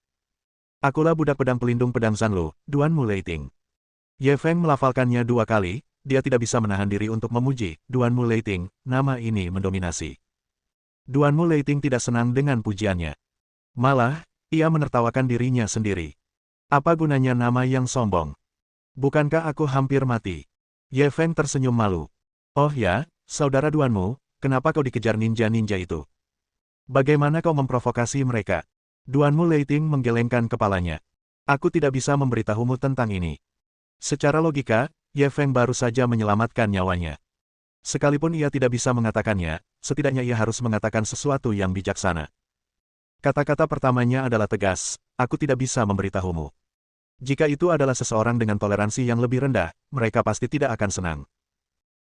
Akulah budak pedang pelindung pedang Zanlu, Duan Mu Leiting. Ye Feng melafalkannya 2 kali, dia tidak bisa menahan diri untuk memuji, Duan Mu Leiting, nama ini mendominasi. Duanmu Leiting tidak senang dengan pujiannya. Malah, ia menertawakan dirinya sendiri. Apa gunanya nama yang sombong? Bukankah aku hampir mati? Ye Feng tersenyum malu. Oh ya, saudara Duanmu, kenapa kau dikejar ninja-ninja itu? Bagaimana kau memprovokasi mereka? Duanmu Leiting menggelengkan kepalanya. Aku tidak bisa memberitahumu tentang ini. Secara logika, Ye Feng baru saja menyelamatkan nyawanya. Sekalipun ia tidak bisa mengatakannya, setidaknya ia harus mengatakan sesuatu yang bijaksana. Kata-kata pertamanya adalah tegas, aku tidak bisa memberitahumu. Jika itu adalah seseorang dengan toleransi yang lebih rendah, mereka pasti tidak akan senang.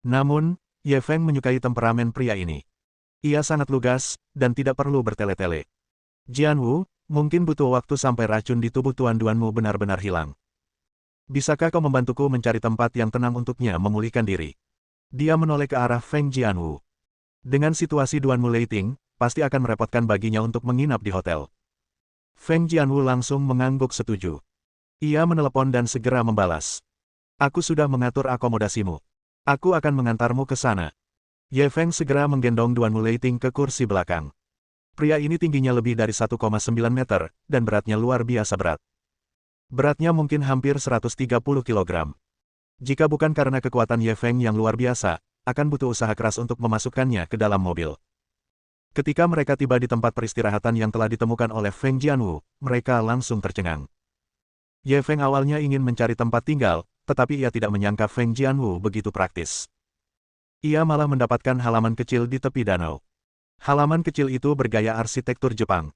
Namun, Ye Feng menyukai temperamen pria ini. Ia sangat lugas, dan tidak perlu bertele-tele. Jianwu, mungkin butuh waktu sampai racun di tubuh Tuan Duanmu benar-benar hilang. Bisakah kau membantuku mencari tempat yang tenang untuknya memulihkan diri? Dia menoleh ke arah Feng Jianwu. Dengan situasi Duanmu Leiting, pasti akan merepotkan baginya untuk menginap di hotel. Feng Jianwu langsung mengangguk setuju. Ia menelepon dan segera membalas. Aku sudah mengatur akomodasimu. Aku akan mengantarmu ke sana. Ye Feng segera menggendong Duanmu Leiting ke kursi belakang. Pria ini tingginya lebih dari 1,9 meter, dan beratnya luar biasa berat. Beratnya mungkin hampir 130 kilogram. Jika bukan karena kekuatan Ye Feng yang luar biasa, akan butuh usaha keras untuk memasukkannya ke dalam mobil. Ketika mereka tiba di tempat peristirahatan yang telah ditemukan oleh Feng Jianwu, mereka langsung tercengang. Ye Feng awalnya ingin mencari tempat tinggal, tetapi ia tidak menyangka Feng Jianwu begitu praktis. Ia malah mendapatkan halaman kecil di tepi danau. Halaman kecil itu bergaya arsitektur Jepang.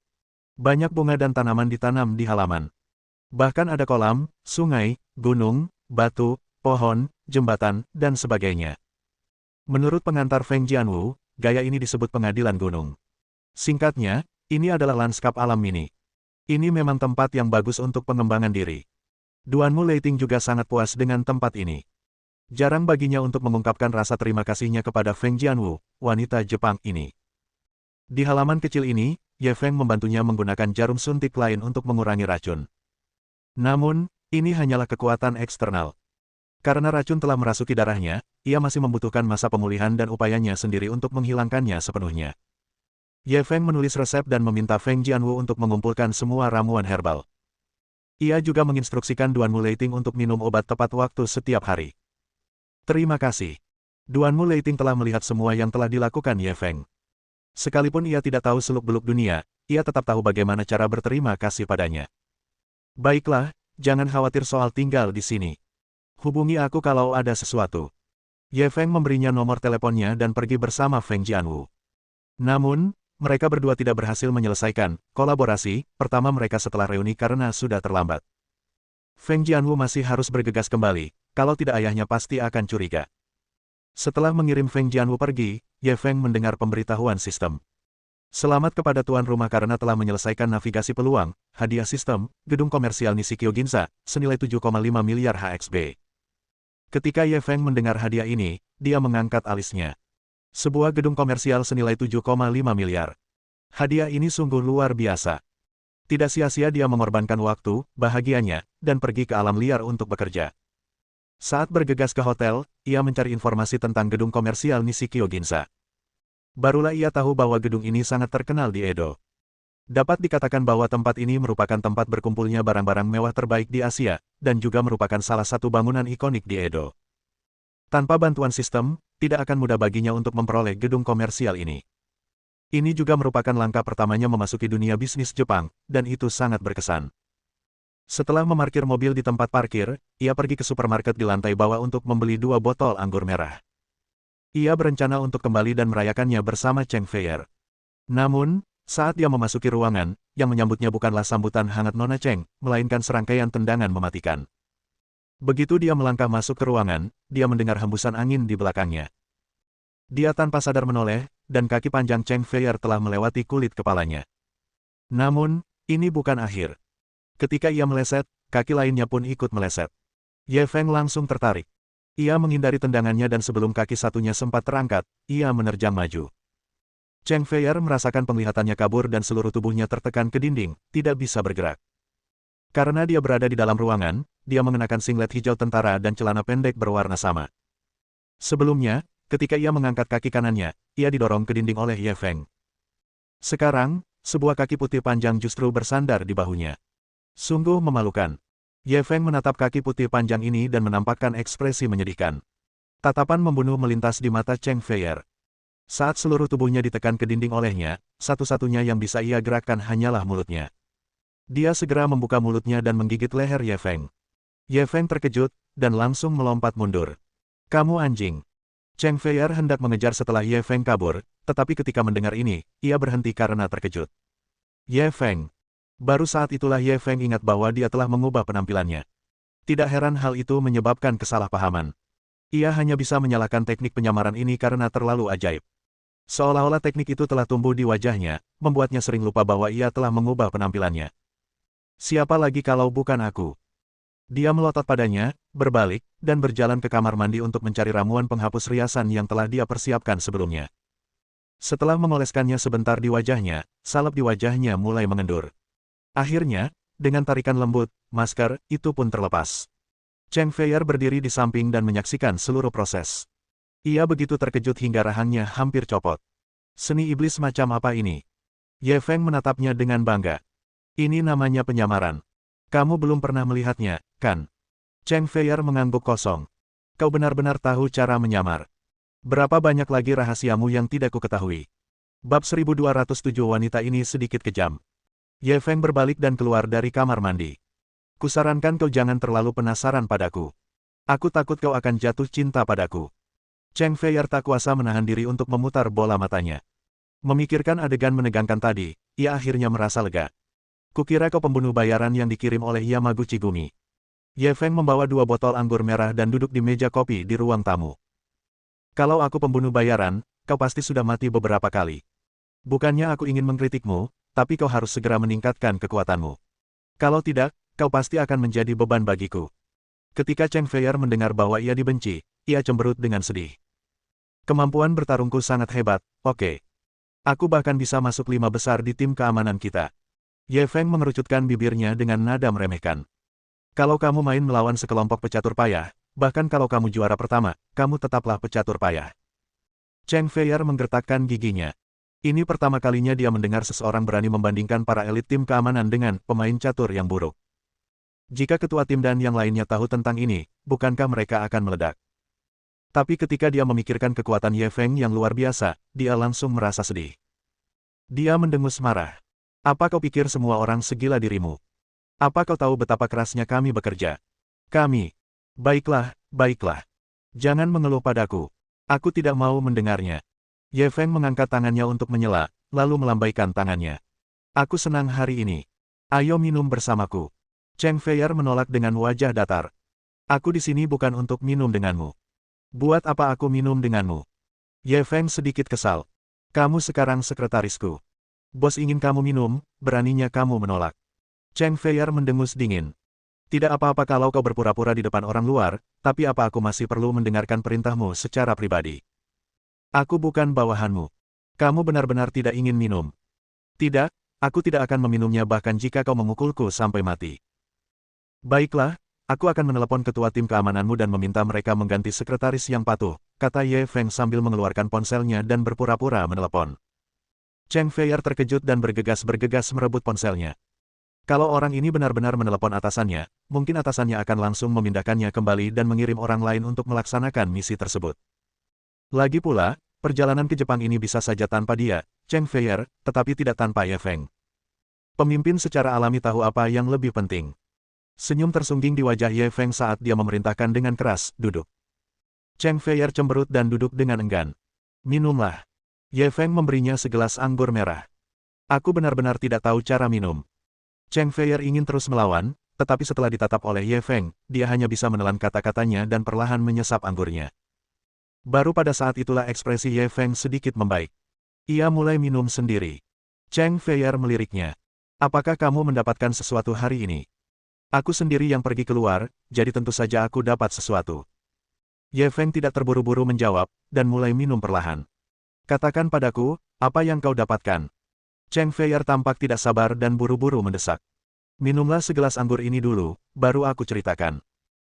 Banyak bunga dan tanaman ditanam di halaman. Bahkan ada kolam, sungai, gunung, batu, pohon, jembatan, dan sebagainya. Menurut pengantar Feng Jianwu, gaya ini disebut pengadilan gunung. Singkatnya, ini adalah lanskap alam mini. Ini memang tempat yang bagus untuk pengembangan diri. Duanmu Leiting juga sangat puas dengan tempat ini. Jarang baginya untuk mengungkapkan rasa terima kasihnya kepada Feng Jianwu, wanita Jepang ini. Di halaman kecil ini, Ye Feng membantunya menggunakan jarum suntik lain untuk mengurangi racun. Namun, ini hanyalah kekuatan eksternal. Karena racun telah merasuki darahnya, ia masih membutuhkan masa pemulihan dan upayanya sendiri untuk menghilangkannya sepenuhnya. Ye Feng menulis resep dan meminta Feng Jianwu untuk mengumpulkan semua ramuan herbal. Ia juga menginstruksikan Duanmu Leiting untuk minum obat tepat waktu setiap hari. Terima kasih. Duanmu Leiting telah melihat semua yang telah dilakukan Ye Feng. Sekalipun ia tidak tahu seluk-beluk dunia, ia tetap tahu bagaimana cara berterima kasih padanya. Baiklah, jangan khawatir soal tinggal di sini. Hubungi aku kalau ada sesuatu. Ye Feng memberinya nomor teleponnya dan pergi bersama Feng Jianwu. Namun, mereka berdua tidak berhasil menyelesaikan kolaborasi pertama mereka setelah reuni karena sudah terlambat. Feng Jianwu masih harus bergegas kembali, kalau tidak ayahnya pasti akan curiga. Setelah mengirim Feng Jianwu pergi, Ye Feng mendengar pemberitahuan sistem. Selamat kepada tuan rumah karena telah menyelesaikan navigasi peluang, hadiah sistem, gedung komersial Nishikyo Ginza, senilai 7,5 miliar HXB. Ketika Ye Feng mendengar hadiah ini, dia mengangkat alisnya. Sebuah gedung komersial senilai 7,5 miliar. Hadiah ini sungguh luar biasa. Tidak sia-sia dia mengorbankan waktu, bahagianya, dan pergi ke alam liar untuk bekerja. Saat bergegas ke hotel, ia mencari informasi tentang gedung komersial Nishikyo Ginza. Barulah ia tahu bahwa gedung ini sangat terkenal di Edo. Dapat dikatakan bahwa tempat ini merupakan tempat berkumpulnya barang-barang mewah terbaik di Asia, dan juga merupakan salah satu bangunan ikonik di Edo. Tanpa bantuan sistem, tidak akan mudah baginya untuk memperoleh gedung komersial ini. Ini juga merupakan langkah pertamanya memasuki dunia bisnis Jepang, dan itu sangat berkesan. Setelah memarkir mobil di tempat parkir, ia pergi ke supermarket di lantai bawah untuk membeli 2 botol anggur merah. Ia berencana untuk kembali dan merayakannya bersama Cheng Feier. Namun, saat dia memasuki ruangan, yang menyambutnya bukanlah sambutan hangat Nona Cheng, melainkan serangkaian tendangan mematikan. Begitu dia melangkah masuk ke ruangan, dia mendengar hembusan angin di belakangnya. Dia tanpa sadar menoleh, dan kaki panjang Cheng Feier telah melewati kulit kepalanya. Namun, ini bukan akhir. Ketika ia meleset, kaki lainnya pun ikut meleset. Ye Feng langsung tertarik. Ia menghindari tendangannya dan sebelum kaki satunya sempat terangkat, ia menerjang maju. Cheng Feier merasakan penglihatannya kabur dan seluruh tubuhnya tertekan ke dinding, tidak bisa bergerak. Karena dia berada di dalam ruangan, dia mengenakan singlet hijau tentara dan celana pendek berwarna sama. Sebelumnya, ketika ia mengangkat kaki kanannya, ia didorong ke dinding oleh Ye Feng. Sekarang, sebuah kaki putih panjang justru bersandar di bahunya. Sungguh memalukan. Ye Feng menatap kaki putih panjang ini dan menampakkan ekspresi menyedihkan. Tatapan membunuh melintas di mata Cheng Feier. Saat seluruh tubuhnya ditekan ke dinding olehnya, satu-satunya yang bisa ia gerakkan hanyalah mulutnya. Dia segera membuka mulutnya dan menggigit leher Ye Feng. Ye Feng terkejut, dan langsung melompat mundur. Kamu anjing. Cheng Feier hendak mengejar setelah Ye Feng kabur, tetapi ketika mendengar ini, ia berhenti karena terkejut. Ye Feng. Baru saat itulah Ye Feng ingat bahwa dia telah mengubah penampilannya. Tidak heran hal itu menyebabkan kesalahpahaman. Ia hanya bisa menyalahkan teknik penyamaran ini karena terlalu ajaib. Seolah-olah teknik itu telah tumbuh di wajahnya, membuatnya sering lupa bahwa ia telah mengubah penampilannya. Siapa lagi kalau bukan aku? Dia melotot padanya, berbalik, dan berjalan ke kamar mandi untuk mencari ramuan penghapus riasan yang telah dia persiapkan sebelumnya. Setelah mengoleskannya sebentar di wajahnya, salep di wajahnya mulai mengendur. Akhirnya, dengan tarikan lembut, masker itu pun terlepas. Cheng Feier berdiri di samping dan menyaksikan seluruh proses. Ia begitu terkejut hingga rahangnya hampir copot. Seni iblis macam apa ini? Ye Feng menatapnya dengan bangga. Ini namanya penyamaran. Kamu belum pernah melihatnya, kan? Cheng Feier mengangguk kosong. Kau benar-benar tahu cara menyamar. Berapa banyak lagi rahasiamu yang tidak kuketahui? Bab 1207 wanita ini sedikit kejam. Ye Feng berbalik dan keluar dari kamar mandi. Kusarankan kau jangan terlalu penasaran padaku. Aku takut kau akan jatuh cinta padaku. Cheng Feier tak kuasa menahan diri untuk memutar bola matanya. Memikirkan adegan menegangkan tadi, ia akhirnya merasa lega. Kukira kau pembunuh bayaran yang dikirim oleh Yamaguchi Gumi. Ye Feng membawa 2 botol anggur merah dan duduk di meja kopi di ruang tamu. Kalau aku pembunuh bayaran, kau pasti sudah mati beberapa kali. Bukannya aku ingin mengkritikmu, tapi kau harus segera meningkatkan kekuatanmu. Kalau tidak, kau pasti akan menjadi beban bagiku. Ketika Cheng Feier mendengar bahwa ia dibenci, ia cemberut dengan sedih. Kemampuan bertarungku sangat hebat, oke. Aku bahkan bisa masuk 5 besar di tim keamanan kita. Ye Feng mengerucutkan bibirnya dengan nada meremehkan. Kalau kamu main melawan sekelompok pecatur payah, bahkan kalau kamu juara pertama, kamu tetaplah pecatur payah. Cheng Feier menggertakkan giginya. Ini pertama kalinya dia mendengar seseorang berani membandingkan para elit tim keamanan dengan pemain catur yang buruk. Jika ketua tim dan yang lainnya tahu tentang ini, bukankah mereka akan meledak? Tapi ketika dia memikirkan kekuatan Ye Feng yang luar biasa, dia langsung merasa sedih. Dia mendengus marah. Apa kau pikir semua orang segila dirimu? Apa kau tahu betapa kerasnya kami bekerja? Kami. Baiklah, baiklah. Jangan mengeluh padaku. Aku tidak mau mendengarnya. Ye Feng mengangkat tangannya untuk menyela, lalu melambaikan tangannya. Aku senang hari ini. Ayo minum bersamaku. Cheng Feier menolak dengan wajah datar. Aku di sini bukan untuk minum denganmu. Buat apa aku minum denganmu? Ye Feng sedikit kesal. Kamu sekarang sekretarisku. Bos ingin kamu minum, beraninya kamu menolak. Cheng Feier mendengus dingin. Tidak apa-apa kalau kau berpura-pura di depan orang luar, tapi apa aku masih perlu mendengarkan perintahmu secara pribadi? Aku bukan bawahanmu. Kamu benar-benar tidak ingin minum. Tidak, aku tidak akan meminumnya bahkan jika kau memukulku sampai mati. Baiklah, aku akan menelepon ketua tim keamananmu dan meminta mereka mengganti sekretaris yang patuh, kata Ye Feng sambil mengeluarkan ponselnya dan berpura-pura menelepon. Cheng Feier terkejut dan bergegas-bergegas merebut ponselnya. Kalau orang ini benar-benar menelepon atasannya, mungkin atasannya akan langsung memindahkannya kembali dan mengirim orang lain untuk melaksanakan misi tersebut. Lagi pula, perjalanan ke Jepang ini bisa saja tanpa dia, Cheng Feier, tetapi tidak tanpa Ye Feng. Pemimpin secara alami tahu apa yang lebih penting. Senyum tersungging di wajah Ye Feng saat dia memerintahkan dengan keras, duduk. Cheng Feier cemberut dan duduk dengan enggan. Minumlah. Ye Feng memberinya segelas anggur merah. Aku benar-benar tidak tahu cara minum. Cheng Feier ingin terus melawan, tetapi setelah ditatap oleh Ye Feng, dia hanya bisa menelan kata-katanya dan perlahan menyesap anggurnya. Baru pada saat itulah ekspresi Ye Feng sedikit membaik. Ia mulai minum sendiri. Cheng Feier meliriknya. Apakah kamu mendapatkan sesuatu hari ini? Aku sendiri yang pergi keluar, jadi tentu saja aku dapat sesuatu. Ye Feng tidak terburu-buru menjawab, dan mulai minum perlahan. Katakan padaku, apa yang kau dapatkan? Cheng Feier tampak tidak sabar dan buru-buru mendesak. Minumlah segelas anggur ini dulu, baru aku ceritakan.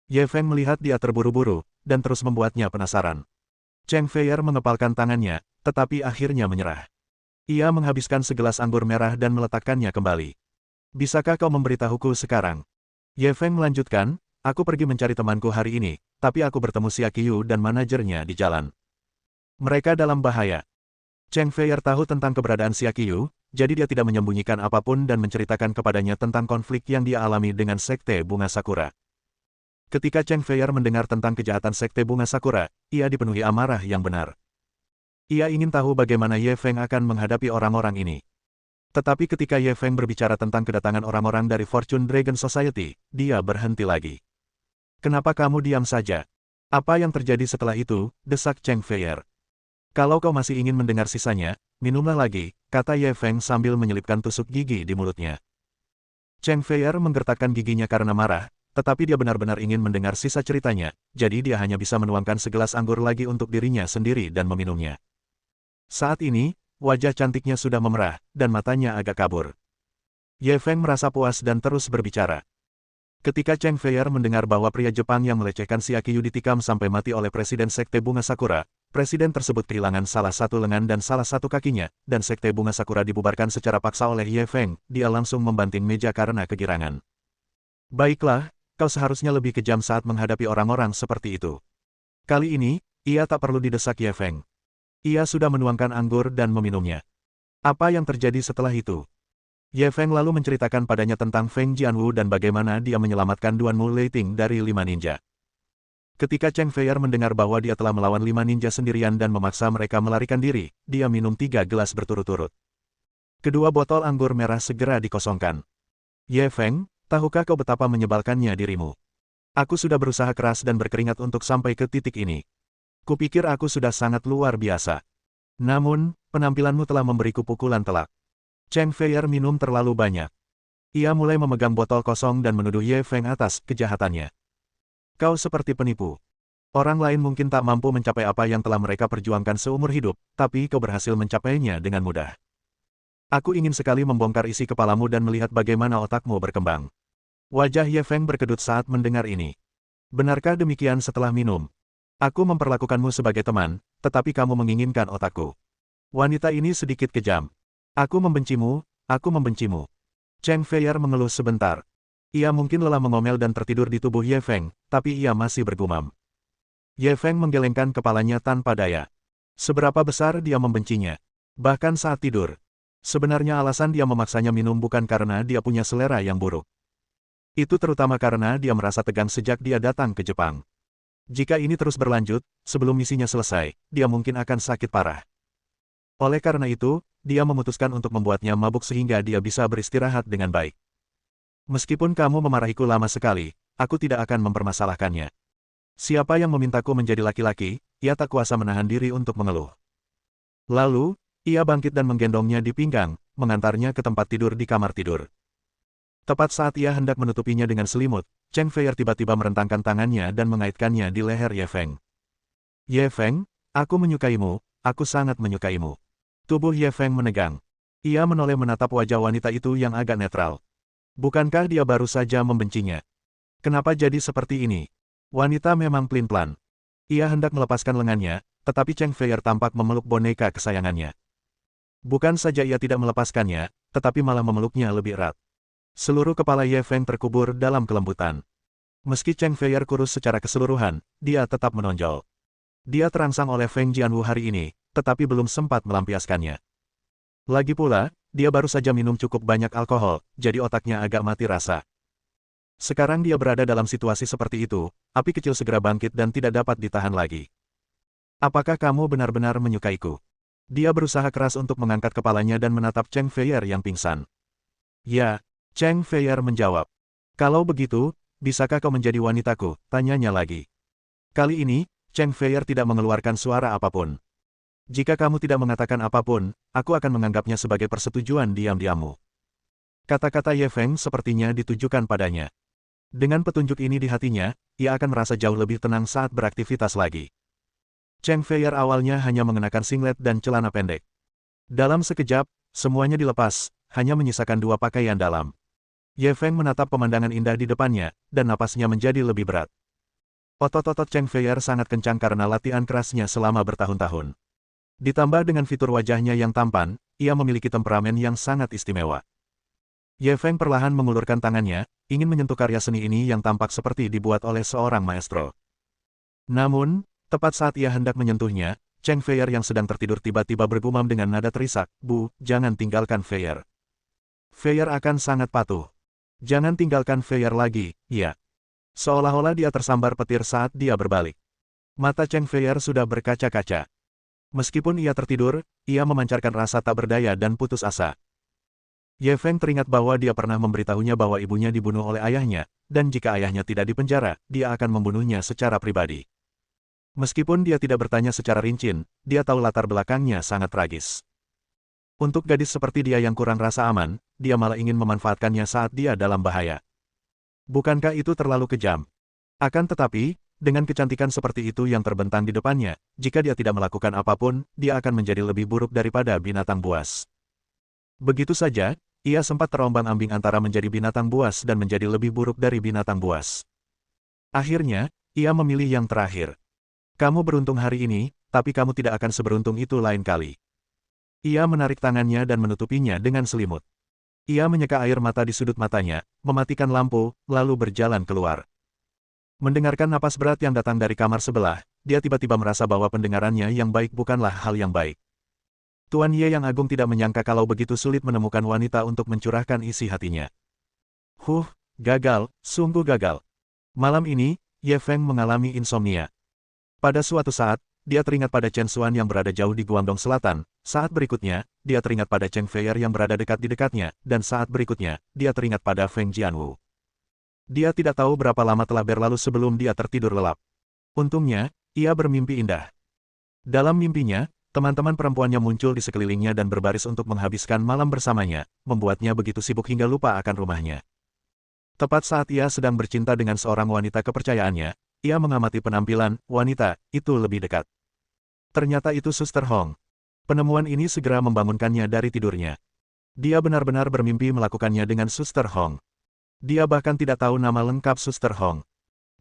Ye Feng melihat dia terburu-buru, dan terus membuatnya penasaran. Cheng Feier mengepalkan tangannya, tetapi akhirnya menyerah. Ia menghabiskan segelas anggur merah dan meletakkannya kembali. Bisakah kau memberitahuku sekarang? Ye Feng melanjutkan, aku pergi mencari temanku hari ini, tapi aku bertemu Xia Qiu dan manajernya di jalan. Mereka dalam bahaya. Cheng Feier tahu tentang keberadaan Xia Qiu, jadi dia tidak menyembunyikan apapun dan menceritakan kepadanya tentang konflik yang dia alami dengan Sekte Bunga Sakura. Ketika Cheng Feier mendengar tentang kejahatan Sekte Bunga Sakura, ia dipenuhi amarah yang benar. Ia ingin tahu bagaimana Ye Feng akan menghadapi orang-orang ini. Tetapi ketika Ye Feng berbicara tentang kedatangan orang-orang dari Fortune Dragon Society, dia berhenti lagi. Kenapa kamu diam saja? Apa yang terjadi setelah itu? Desak Cheng Feier. Kalau kau masih ingin mendengar sisanya, minumlah lagi, kata Ye Feng sambil menyelipkan tusuk gigi di mulutnya. Cheng Feier menggertakkan giginya karena marah, tetapi dia benar-benar ingin mendengar sisa ceritanya, jadi dia hanya bisa menuangkan segelas anggur lagi untuk dirinya sendiri dan meminumnya. Saat ini, wajah cantiknya sudah memerah, dan matanya agak kabur. Ye Feng merasa puas dan terus berbicara. Ketika Cheng Feier mendengar bahwa pria Jepang yang melecehkan Xia Qiu ditikam sampai mati oleh Presiden Sekte Bunga Sakura, Presiden tersebut kehilangan salah satu lengan dan salah satu kakinya, dan Sekte Bunga Sakura dibubarkan secara paksa oleh Ye Feng, dia langsung membanting meja karena kegirangan. Baiklah, kau seharusnya lebih kejam saat menghadapi orang-orang seperti itu. Kali ini, ia tak perlu didesak Ye Feng. Ia sudah menuangkan anggur dan meminumnya. Apa yang terjadi setelah itu? Ye Feng lalu menceritakan padanya tentang Feng Jianwu dan bagaimana dia menyelamatkan Duan Mu Leiting dari 5 ninja. Ketika Cheng Feier mendengar bahwa dia telah melawan 5 ninja sendirian dan memaksa mereka melarikan diri, dia minum 3 gelas berturut-turut. Kedua botol anggur merah segera dikosongkan. Ye Feng, tahukah kau betapa menyebalkannya dirimu? Aku sudah berusaha keras dan berkeringat untuk sampai ke titik ini. Kupikir aku sudah sangat luar biasa. Namun, penampilanmu telah memberiku pukulan telak. Cheng Feier minum terlalu banyak. Ia mulai memegang botol kosong dan menuduh Ye Feng atas kejahatannya. Kau seperti penipu. Orang lain mungkin tak mampu mencapai apa yang telah mereka perjuangkan seumur hidup, tapi kau berhasil mencapainya dengan mudah. Aku ingin sekali membongkar isi kepalamu dan melihat bagaimana otakmu berkembang. Wajah Ye Feng berkedut saat mendengar ini. Benarkah demikian setelah minum? Aku memperlakukanmu sebagai teman, tetapi kamu menginginkan otakku. Wanita ini sedikit kejam. Aku membencimu, aku membencimu. Cheng Feier mengeluh sebentar. Ia mungkin lelah mengomel dan tertidur di tubuh Ye Feng, tapi ia masih bergumam. Ye Feng menggelengkan kepalanya tanpa daya. Seberapa besar dia membencinya? Bahkan saat tidur. Sebenarnya alasan dia memaksanya minum bukan karena dia punya selera yang buruk. Itu terutama karena dia merasa tegang sejak dia datang ke Jepang. Jika ini terus berlanjut, sebelum misinya selesai, dia mungkin akan sakit parah. Oleh karena itu, dia memutuskan untuk membuatnya mabuk sehingga dia bisa beristirahat dengan baik. Meskipun kamu memarahiku lama sekali, aku tidak akan mempermasalahkannya. Siapa yang memintaku menjadi laki-laki, ia tak kuasa menahan diri untuk mengeluh. Lalu, ia bangkit dan menggendongnya di pinggang, mengantarnya ke tempat tidur di kamar tidur. Tepat saat ia hendak menutupinya dengan selimut, Cheng Feier tiba-tiba merentangkan tangannya dan mengaitkannya di leher Ye Feng. Ye Feng, aku menyukaimu, aku sangat menyukaimu. Tubuh Ye Feng menegang. Ia menoleh menatap wajah wanita itu yang agak netral. Bukankah dia baru saja membencinya? Kenapa jadi seperti ini? Wanita memang pelin-pelan. Ia hendak melepaskan lengannya, tetapi Cheng Feier tampak memeluk boneka kesayangannya. Bukan saja ia tidak melepaskannya, tetapi malah memeluknya lebih erat. Seluruh kepala Ye Feng terkubur dalam kelembutan. Meski Cheng Feier kurus secara keseluruhan, dia tetap menonjol. Dia terangsang oleh Feng Jianwu hari ini, tetapi belum sempat melampiaskannya. Lagi pula, dia baru saja minum cukup banyak alkohol, jadi otaknya agak mati rasa. Sekarang dia berada dalam situasi seperti itu, api kecil segera bangkit dan tidak dapat ditahan lagi. Apakah kamu benar-benar menyukaiku? Dia berusaha keras untuk mengangkat kepalanya dan menatap Cheng Feier yang pingsan. Ya. Cheng Feier menjawab. Kalau begitu, bisakah kau menjadi wanitaku? Tanyanya lagi. Kali ini, Cheng Feier tidak mengeluarkan suara apapun. Jika kamu tidak mengatakan apapun, aku akan menganggapnya sebagai persetujuan diam-diammu. Kata-kata Ye Feng sepertinya ditujukan padanya. Dengan petunjuk ini di hatinya, ia akan merasa jauh lebih tenang saat beraktivitas lagi. Cheng Feier awalnya hanya mengenakan singlet dan celana pendek. Dalam sekejap, semuanya dilepas, hanya menyisakan 2 pakaian dalam. Ye Feng menatap pemandangan indah di depannya, dan napasnya menjadi lebih berat. Otot-otot Cheng Feier sangat kencang karena latihan kerasnya selama bertahun-tahun. Ditambah dengan fitur wajahnya yang tampan, ia memiliki temperamen yang sangat istimewa. Ye Feng perlahan mengulurkan tangannya, ingin menyentuh karya seni ini yang tampak seperti dibuat oleh seorang maestro. Namun, tepat saat ia hendak menyentuhnya, Cheng Feier yang sedang tertidur tiba-tiba bergumam dengan nada terisak, "Bu, jangan tinggalkan Feier. Feier akan sangat patuh. Jangan tinggalkan Feier lagi, ya." Seolah-olah dia tersambar petir saat dia berbalik. Mata Cheng Feier sudah berkaca-kaca. Meskipun ia tertidur, ia memancarkan rasa tak berdaya dan putus asa. Ye Feng teringat bahwa dia pernah memberitahunya bahwa ibunya dibunuh oleh ayahnya, dan jika ayahnya tidak dipenjara, dia akan membunuhnya secara pribadi. Meskipun dia tidak bertanya secara rinci, dia tahu latar belakangnya sangat tragis. Untuk gadis seperti dia yang kurang rasa aman, dia malah ingin memanfaatkannya saat dia dalam bahaya. Bukankah itu terlalu kejam? Akan tetapi, dengan kecantikan seperti itu yang terbentang di depannya, jika dia tidak melakukan apapun, dia akan menjadi lebih buruk daripada binatang buas. Begitu saja, ia sempat terombang-ambing antara menjadi binatang buas dan menjadi lebih buruk dari binatang buas. Akhirnya, ia memilih yang terakhir. Kamu beruntung hari ini, tapi kamu tidak akan seberuntung itu lain kali. Ia menarik tangannya dan menutupinya dengan selimut. Ia menyeka air mata di sudut matanya, mematikan lampu, lalu berjalan keluar. Mendengarkan napas berat yang datang dari kamar sebelah, dia tiba-tiba merasa bahwa pendengarannya yang baik bukanlah hal yang baik. Tuan Ye yang agung tidak menyangka kalau begitu sulit menemukan wanita untuk mencurahkan isi hatinya. Gagal, sungguh gagal. Malam ini, Ye Feng mengalami insomnia. Pada suatu saat, dia teringat pada Chen Xuan yang berada jauh di Guangdong Selatan, saat berikutnya, dia teringat pada Cheng Feier yang berada dekat di dekatnya, dan saat berikutnya, dia teringat pada Feng Jianwu. Dia tidak tahu berapa lama telah berlalu sebelum dia tertidur lelap. Untungnya, ia bermimpi indah. Dalam mimpinya, teman-teman perempuannya muncul di sekelilingnya dan berbaris untuk menghabiskan malam bersamanya, membuatnya begitu sibuk hingga lupa akan rumahnya. Tepat saat ia sedang bercinta dengan seorang wanita kepercayaannya, ia mengamati penampilan wanita itu lebih dekat. Ternyata itu Suster Hong. Penemuan ini segera membangunkannya dari tidurnya. Dia benar-benar bermimpi melakukannya dengan Suster Hong. Dia bahkan tidak tahu nama lengkap Suster Hong.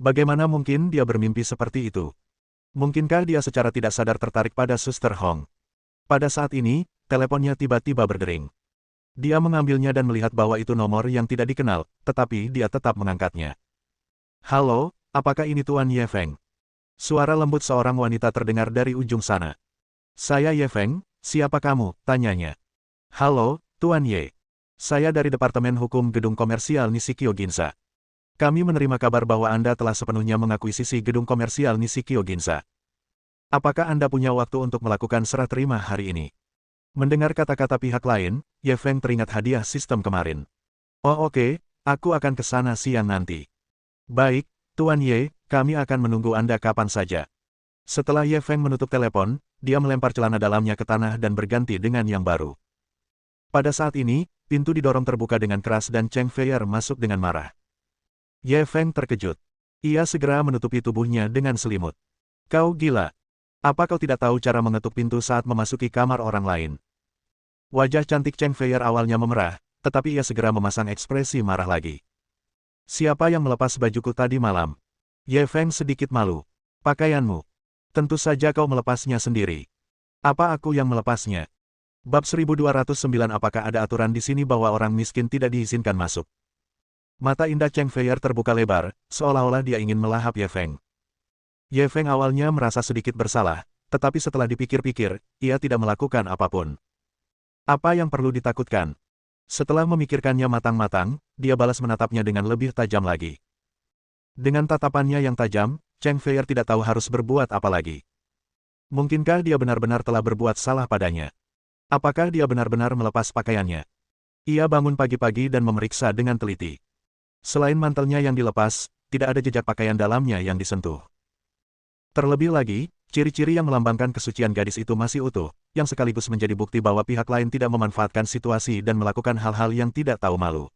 Bagaimana mungkin dia bermimpi seperti itu? Mungkinkah dia secara tidak sadar tertarik pada Suster Hong? Pada saat ini, teleponnya tiba-tiba berdering. Dia mengambilnya dan melihat bahwa itu nomor yang tidak dikenal, tetapi dia tetap mengangkatnya. "Halo, apakah ini Tuan Ye Feng?" Suara lembut seorang wanita terdengar dari ujung sana. "Saya Ye Feng, siapa kamu?" tanyanya. "Halo, Tuan Ye. Saya dari Departemen Hukum Gedung Komersial Nishikyo Ginza. Kami menerima kabar bahwa Anda telah sepenuhnya mengakuisisi Gedung Komersial Nishikyo Ginza. Apakah Anda punya waktu untuk melakukan serah terima hari ini?" Mendengar kata-kata pihak lain, Ye Feng teringat hadiah sistem kemarin. "Oh oke, aku akan ke sana siang nanti." "Baik, Tuan Ye, kami akan menunggu Anda kapan saja." Setelah Ye Feng menutup telepon, dia melempar celana dalamnya ke tanah dan berganti dengan yang baru. Pada saat ini, pintu didorong terbuka dengan keras dan Cheng Feier masuk dengan marah. Ye Feng terkejut. Ia segera menutupi tubuhnya dengan selimut. "Kau gila. Apa kau tidak tahu cara mengetuk pintu saat memasuki kamar orang lain?" Wajah cantik Cheng Feier awalnya memerah, tetapi ia segera memasang ekspresi marah lagi. "Siapa yang melepas bajuku tadi malam?" Ye Feng sedikit malu. "Pakaianmu. Tentu saja kau melepasnya sendiri." "Apa aku yang melepasnya?" Bab 1209. Apakah ada aturan di sini bahwa orang miskin tidak diizinkan masuk? Mata indah Cheng Feier terbuka lebar, seolah-olah dia ingin melahap Ye Feng. Ye Feng awalnya merasa sedikit bersalah, tetapi setelah dipikir-pikir, ia tidak melakukan apapun. Apa yang perlu ditakutkan? Setelah memikirkannya matang-matang, dia balas menatapnya dengan lebih tajam lagi. Dengan tatapannya yang tajam, Cheng Feier tidak tahu harus berbuat apa lagi. Mungkinkah dia benar-benar telah berbuat salah padanya? Apakah dia benar-benar melepas pakaiannya? Ia bangun pagi-pagi dan memeriksa dengan teliti. Selain mantelnya yang dilepas, tidak ada jejak pakaian dalamnya yang disentuh. Terlebih lagi, ciri-ciri yang melambangkan kesucian gadis itu masih utuh, yang sekaligus menjadi bukti bahwa pihak lain tidak memanfaatkan situasi dan melakukan hal-hal yang tidak tahu malu.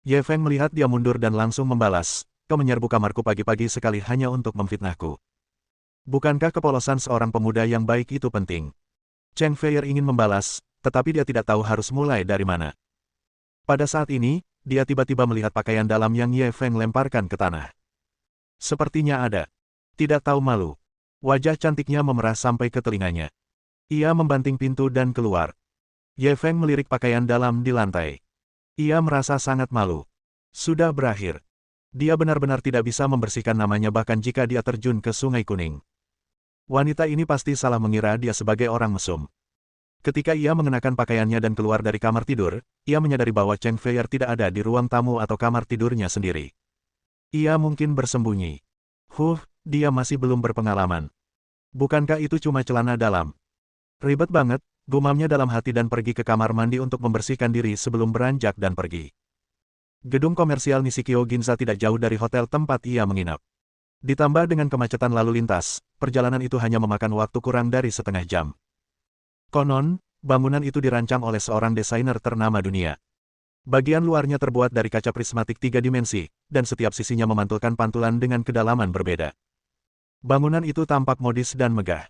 Ye Feng melihat dia mundur dan langsung membalas, "Kau menyerbu kamarku pagi-pagi sekali hanya untuk memfitnahku. Bukankah kepolosan seorang pemuda yang baik itu penting?" Cheng Feier ingin membalas, tetapi dia tidak tahu harus mulai dari mana. Pada saat ini, dia tiba-tiba melihat pakaian dalam yang Ye Feng lemparkan ke tanah. Sepertinya ada. Tidak tahu malu. Wajah cantiknya memerah sampai ke telinganya. Ia membanting pintu dan keluar. Ye Feng melirik pakaian dalam di lantai. Ia merasa sangat malu. Sudah berakhir. Dia benar-benar tidak bisa membersihkan namanya bahkan jika dia terjun ke Sungai Kuning. Wanita ini pasti salah mengira dia sebagai orang mesum. Ketika ia mengenakan pakaiannya dan keluar dari kamar tidur, ia menyadari bahwa Cheng Feier tidak ada di ruang tamu atau kamar tidurnya sendiri. Ia mungkin bersembunyi. Dia masih belum berpengalaman. Bukankah itu cuma celana dalam? Ribet banget, gumamnya dalam hati dan pergi ke kamar mandi untuk membersihkan diri sebelum beranjak dan pergi. Gedung komersial Nishikyo Ginza tidak jauh dari hotel tempat ia menginap. Ditambah dengan kemacetan lalu lintas, perjalanan itu hanya memakan waktu kurang dari setengah jam. Konon, bangunan itu dirancang oleh seorang desainer ternama dunia. Bagian luarnya terbuat dari kaca prismatik 3 dimensi, dan setiap sisinya memantulkan pantulan dengan kedalaman berbeda. Bangunan itu tampak modis dan megah.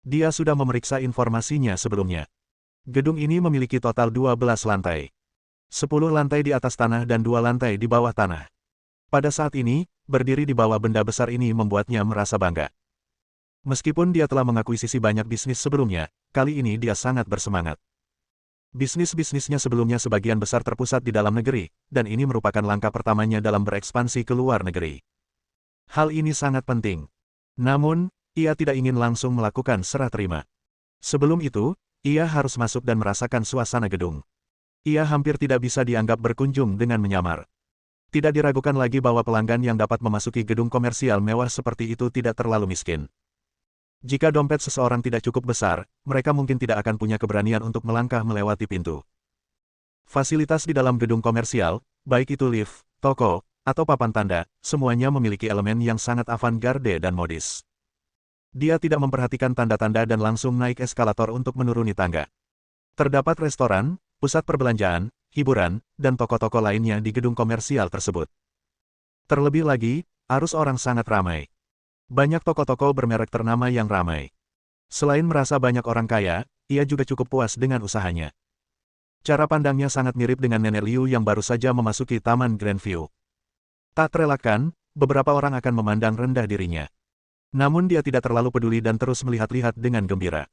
Dia sudah memeriksa informasinya sebelumnya. Gedung ini memiliki total 12 lantai. 10 lantai di atas tanah dan 2 lantai di bawah tanah. Pada saat ini, berdiri di bawah benda besar ini membuatnya merasa bangga. Meskipun dia telah mengakuisisi banyak bisnis sebelumnya, kali ini dia sangat bersemangat. Bisnis-bisnisnya sebelumnya sebagian besar terpusat di dalam negeri, dan ini merupakan langkah pertamanya dalam berekspansi ke luar negeri. Hal ini sangat penting. Namun, ia tidak ingin langsung melakukan serah terima. Sebelum itu, ia harus masuk dan merasakan suasana gedung. Ia hampir tidak bisa dianggap berkunjung dengan menyamar. Tidak diragukan lagi bahwa pelanggan yang dapat memasuki gedung komersial mewah seperti itu tidak terlalu miskin. Jika dompet seseorang tidak cukup besar, mereka mungkin tidak akan punya keberanian untuk melangkah melewati pintu. Fasilitas di dalam gedung komersial, baik itu lift, toko, atau papan tanda, semuanya memiliki elemen yang sangat avant-garde dan modis. Dia tidak memperhatikan tanda-tanda dan langsung naik eskalator untuk menuruni tangga. Terdapat restoran, pusat perbelanjaan, hiburan, dan toko-toko lainnya di gedung komersial tersebut. Terlebih lagi, arus orang sangat ramai. Banyak toko-toko bermerek ternama yang ramai. Selain merasa banyak orang kaya, ia juga cukup puas dengan usahanya. Cara pandangnya sangat mirip dengan Nenek Liu yang baru saja memasuki Taman Grandview. Tak terelakkan, beberapa orang akan memandang rendah dirinya. Namun dia tidak terlalu peduli dan terus melihat-lihat dengan gembira.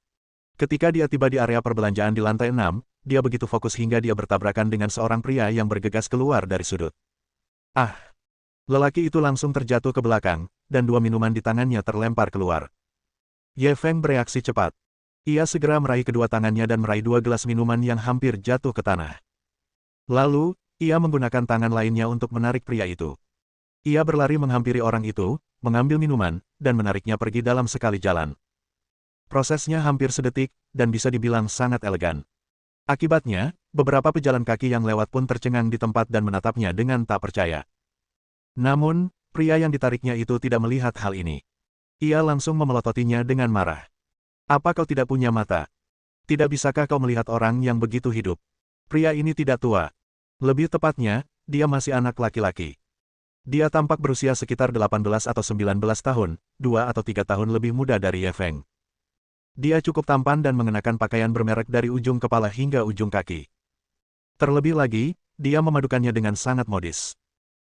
Ketika dia tiba di area perbelanjaan di lantai 6, dia begitu fokus hingga dia bertabrakan dengan seorang pria yang bergegas keluar dari sudut. Ah! Lelaki itu langsung terjatuh ke belakang, dan 2 minuman di tangannya terlempar keluar. Ye Feng bereaksi cepat. Ia segera meraih kedua tangannya dan meraih 2 gelas minuman yang hampir jatuh ke tanah. Lalu, ia menggunakan tangan lainnya untuk menarik pria itu. Ia berlari menghampiri orang itu, mengambil minuman, dan menariknya pergi dalam sekali jalan. Prosesnya hampir sedetik, dan bisa dibilang sangat elegan. Akibatnya, beberapa pejalan kaki yang lewat pun tercengang di tempat dan menatapnya dengan tak percaya. Namun, pria yang ditariknya itu tidak melihat hal ini. Ia langsung memelototinya dengan marah. Apa kau tidak punya mata? Tidak bisakah kau melihat orang yang begitu hidup? Pria ini tidak tua. Lebih tepatnya, dia masih anak laki-laki. Dia tampak berusia sekitar 18 atau 19 tahun, 2 atau 3 tahun lebih muda dari Ye Feng. Dia cukup tampan dan mengenakan pakaian bermerek dari ujung kepala hingga ujung kaki. Terlebih lagi, dia memadukannya dengan sangat modis.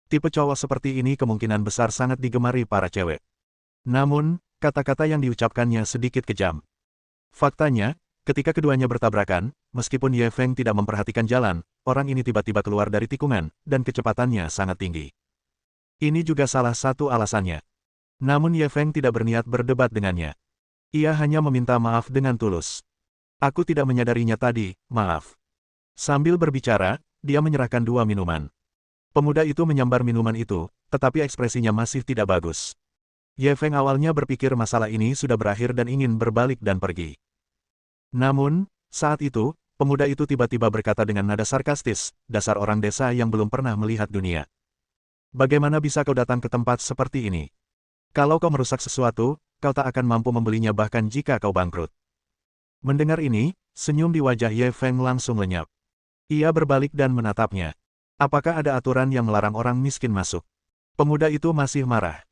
Tipe cowok seperti ini kemungkinan besar sangat digemari para cewek. Namun, kata-kata yang diucapkannya sedikit kejam. Faktanya, ketika keduanya bertabrakan, meskipun Ye Feng tidak memperhatikan jalan, orang ini tiba-tiba keluar dari tikungan, dan kecepatannya sangat tinggi. Ini juga salah satu alasannya. Namun Ye Feng tidak berniat berdebat dengannya. Ia hanya meminta maaf dengan tulus. Aku tidak menyadarinya tadi, maaf. Sambil berbicara, dia menyerahkan 2 minuman. Pemuda itu menyambar minuman itu, tetapi ekspresinya masih tidak bagus. Ye Feng awalnya berpikir masalah ini sudah berakhir dan ingin berbalik dan pergi. Namun, saat itu, pemuda itu tiba-tiba berkata dengan nada sarkastis, dasar orang desa yang belum pernah melihat dunia. Bagaimana bisa kau datang ke tempat seperti ini? Kalau kau merusak sesuatu, kau tak akan mampu membelinya bahkan jika kau bangkrut. Mendengar ini, senyum di wajah Ye Feng langsung lenyap. Ia berbalik dan menatapnya. Apakah ada aturan yang melarang orang miskin masuk? Pemuda itu masih marah.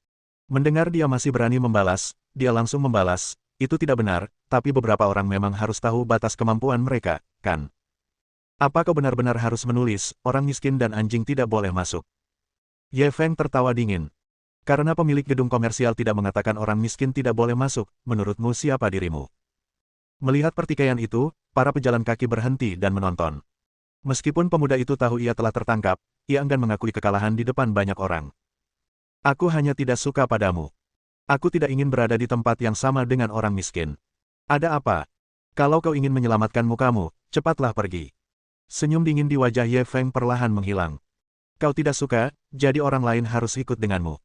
Mendengar dia masih berani membalas, dia langsung membalas, itu tidak benar, tapi beberapa orang memang harus tahu batas kemampuan mereka, kan? Apa kau benar-benar harus menulis, orang miskin dan anjing tidak boleh masuk? Ye Feng tertawa dingin. Karena pemilik gedung komersial tidak mengatakan orang miskin tidak boleh masuk, menurutmu siapa dirimu? Melihat pertikaian itu, para pejalan kaki berhenti dan menonton. Meskipun pemuda itu tahu ia telah tertangkap, ia enggan mengakui kekalahan di depan banyak orang. Aku hanya tidak suka padamu. Aku tidak ingin berada di tempat yang sama dengan orang miskin. Ada apa? Kalau kau ingin menyelamatkan mukamu, cepatlah pergi. Senyum dingin di wajah Ye Feng perlahan menghilang. Kau tidak suka, jadi orang lain harus ikut denganmu.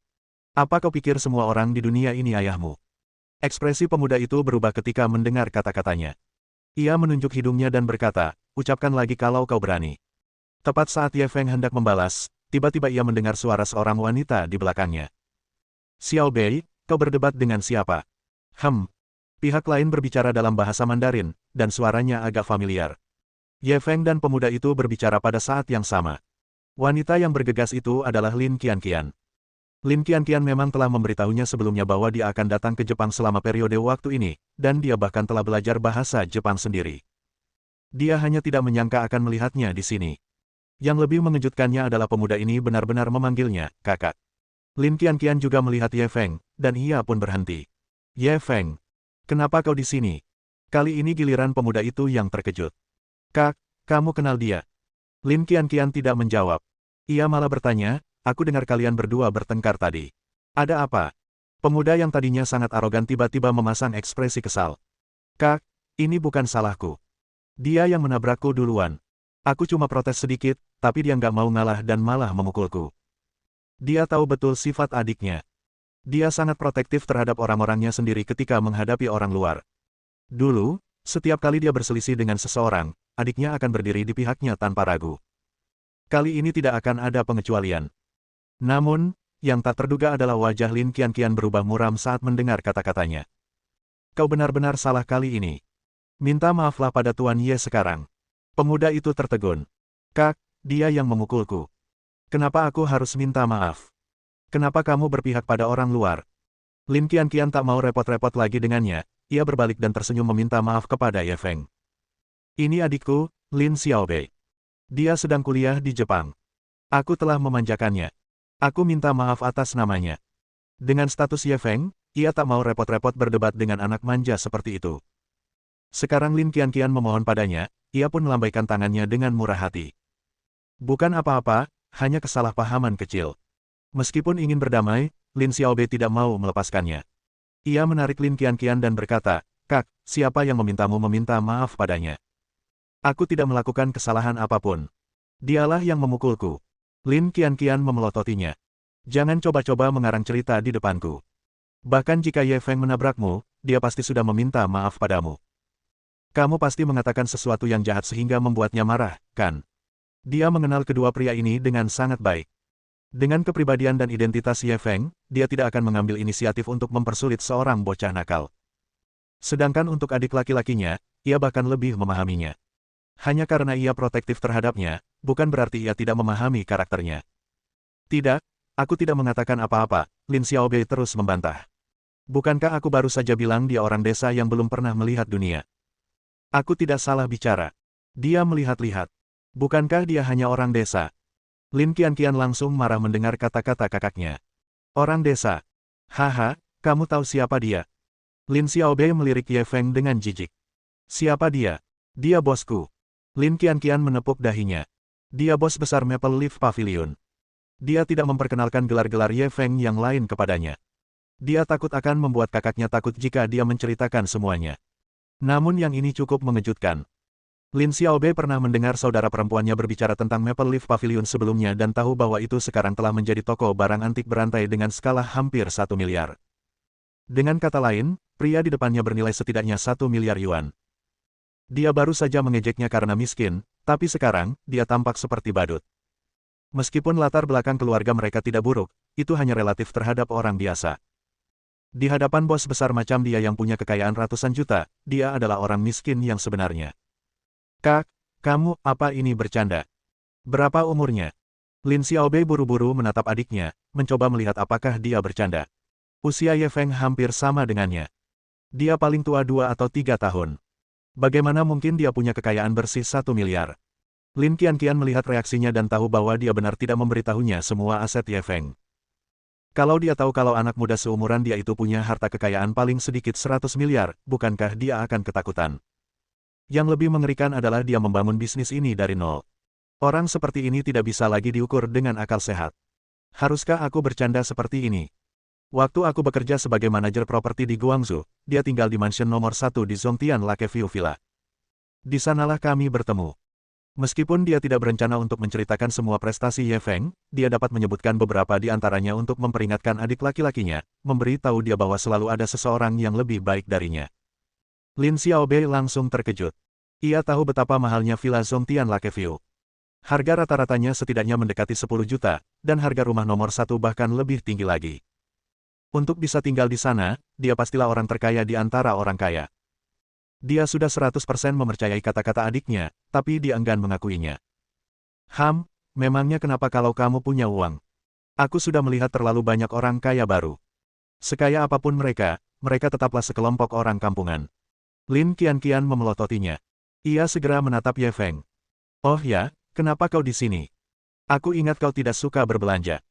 Apa kau pikir semua orang di dunia ini ayahmu? Ekspresi pemuda itu berubah ketika mendengar kata-katanya. Ia menunjuk hidungnya dan berkata, ucapkan lagi kalau kau berani. Tepat saat Ye Feng hendak membalas, tiba-tiba ia mendengar suara seorang wanita di belakangnya. Xiao Bei, kau berdebat dengan siapa? Pihak lain berbicara dalam bahasa Mandarin, dan suaranya agak familiar. Ye Feng dan pemuda itu berbicara pada saat yang sama. Wanita yang bergegas itu adalah Lin Qianqian. Lin Qianqian memang telah memberitahunya sebelumnya bahwa dia akan datang ke Jepang selama periode waktu ini, dan dia bahkan telah belajar bahasa Jepang sendiri. Dia hanya tidak menyangka akan melihatnya di sini. Yang lebih mengejutkannya adalah pemuda ini benar-benar memanggilnya, kakak. Lin Qianqian juga melihat Ye Feng, dan ia pun berhenti. Ye Feng, kenapa kau di sini? Kali ini giliran pemuda itu yang terkejut. Kak, kamu kenal dia? Lin Qianqian tidak menjawab. Ia malah bertanya, aku dengar kalian berdua bertengkar tadi. Ada apa? Pemuda yang tadinya sangat arogan tiba-tiba memasang ekspresi kesal. Kak, ini bukan salahku. Dia yang menabrakku duluan. Aku cuma protes sedikit, tapi dia nggak mau ngalah dan malah memukulku. Dia tahu betul sifat adiknya. Dia sangat protektif terhadap orang-orangnya sendiri ketika menghadapi orang luar. Dulu, setiap kali dia berselisih dengan seseorang, adiknya akan berdiri di pihaknya tanpa ragu. Kali ini tidak akan ada pengecualian. Namun, yang tak terduga adalah wajah Lin Qianqian berubah muram saat mendengar kata-katanya. Kau benar-benar salah kali ini. Minta maaflah pada Tuan Ye sekarang. Pemuda itu tertegun. Kak, dia yang memukulku. Kenapa aku harus minta maaf? Kenapa kamu berpihak pada orang luar? Lin Qianqian tak mau repot-repot lagi dengannya, ia berbalik dan tersenyum meminta maaf kepada Ye Feng. Ini adikku, Lin Xiaobei. Dia sedang kuliah di Jepang. Aku telah memanjakannya. Aku minta maaf atas namanya. Dengan status Ye Feng, ia tak mau repot-repot berdebat dengan anak manja seperti itu. Sekarang Lin Qianqian memohon padanya, ia pun melambaikan tangannya dengan murah hati. Bukan apa-apa, hanya kesalahpahaman kecil. Meskipun ingin berdamai, Lin Xiaobei tidak mau melepaskannya. Ia menarik Lin Qianqian dan berkata, Kak, siapa yang memintamu meminta maaf padanya? Aku tidak melakukan kesalahan apapun. Dialah yang memukulku. Lin Qianqian memelototinya. Jangan coba-coba mengarang cerita di depanku. Bahkan jika Ye Feng menabrakmu, dia pasti sudah meminta maaf padamu. Kamu pasti mengatakan sesuatu yang jahat sehingga membuatnya marah, kan? Dia mengenal kedua pria ini dengan sangat baik. Dengan kepribadian dan identitas Ye Feng, dia tidak akan mengambil inisiatif untuk mempersulit seorang bocah nakal. Sedangkan untuk adik laki-lakinya, ia bahkan lebih memahaminya. Hanya karena ia protektif terhadapnya, bukan berarti ia tidak memahami karakternya. Tidak, aku tidak mengatakan apa-apa, Lin Xiaobei terus membantah. Bukankah aku baru saja bilang dia orang desa yang belum pernah melihat dunia? Aku tidak salah bicara. Dia melihat-lihat. Bukankah dia hanya orang desa? Lin Qianqian langsung marah mendengar kata-kata kakaknya. Orang desa. Haha, kamu tahu siapa dia? Lin Xiaobei melirik Ye Feng dengan jijik. Siapa dia? Dia bosku. Lin Qianqian menepuk dahinya. Dia bos besar Maple Leaf Pavilion. Dia tidak memperkenalkan gelar-gelar Ye Feng yang lain kepadanya. Dia takut akan membuat kakaknya takut jika dia menceritakan semuanya. Namun yang ini cukup mengejutkan. Lin Xiaobei pernah mendengar saudara perempuannya berbicara tentang Maple Leaf Pavilion sebelumnya dan tahu bahwa itu sekarang telah menjadi toko barang antik berantai dengan skala hampir 1 miliar. Dengan kata lain, pria di depannya bernilai setidaknya 1 miliar yuan. Dia baru saja mengejeknya karena miskin, tapi sekarang, dia tampak seperti badut. Meskipun latar belakang keluarga mereka tidak buruk, itu hanya relatif terhadap orang biasa. Di hadapan bos besar macam dia yang punya kekayaan ratusan juta, dia adalah orang miskin yang sebenarnya. Kak, kamu, apa ini bercanda? Berapa umurnya? Lin Xiaobei buru-buru menatap adiknya, mencoba melihat apakah dia bercanda. Usia Ye Feng hampir sama dengannya. Dia paling tua 2 atau 3 tahun. Bagaimana mungkin dia punya kekayaan bersih 1 miliar? Lin Qianqian melihat reaksinya dan tahu bahwa dia benar tidak memberitahunya semua aset Ye Feng. Kalau dia tahu kalau anak muda seumuran dia itu punya harta kekayaan paling sedikit 100 miliar, bukankah dia akan ketakutan? Yang lebih mengerikan adalah dia membangun bisnis ini dari nol. Orang seperti ini tidak bisa lagi diukur dengan akal sehat. Haruskah aku bercanda seperti ini? Waktu aku bekerja sebagai manajer properti di Guangzhou, dia tinggal di mansion nomor 1 di Zongtian Lakeview Villa. Di sanalah kami bertemu. Meskipun dia tidak berencana untuk menceritakan semua prestasi Ye Feng, dia dapat menyebutkan beberapa di antaranya untuk memperingatkan adik laki-lakinya, memberi tahu dia bahwa selalu ada seseorang yang lebih baik darinya. Lin Xiaobei langsung terkejut. Ia tahu betapa mahalnya Villa Zongtian Lakeview. Harga rata-ratanya setidaknya mendekati 10 juta, dan harga rumah nomor 1 bahkan lebih tinggi lagi. Untuk bisa tinggal di sana, dia pastilah orang terkaya di antara orang kaya. Dia sudah 100% mempercayai kata-kata adiknya, tapi dia enggan mengakuinya. Memangnya kenapa kalau kamu punya uang? Aku sudah melihat terlalu banyak orang kaya baru. Sekaya apapun mereka, mereka tetaplah sekelompok orang kampungan. Lin Qianqian memelototinya. Ia segera menatap Ye Feng. Oh ya, kenapa kau di sini? Aku ingat kau tidak suka berbelanja.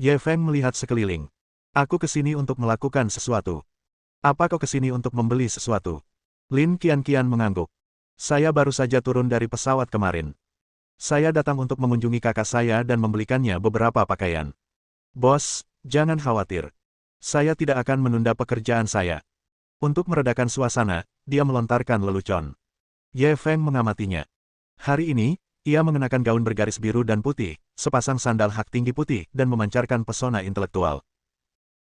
Ye Feng melihat sekeliling. Aku ke sini untuk melakukan sesuatu. Apa kau ke sini untuk membeli sesuatu? Lin Qianqian mengangguk. Saya baru saja turun dari pesawat kemarin. Saya datang untuk mengunjungi kakak saya dan membelikannya beberapa pakaian. Bos, jangan khawatir. Saya tidak akan menunda pekerjaan saya. Untuk meredakan suasana, dia melontarkan lelucon. Ye Feng mengamatinya. Hari ini, ia mengenakan gaun bergaris biru dan putih, sepasang sandal hak tinggi putih dan memancarkan pesona intelektual.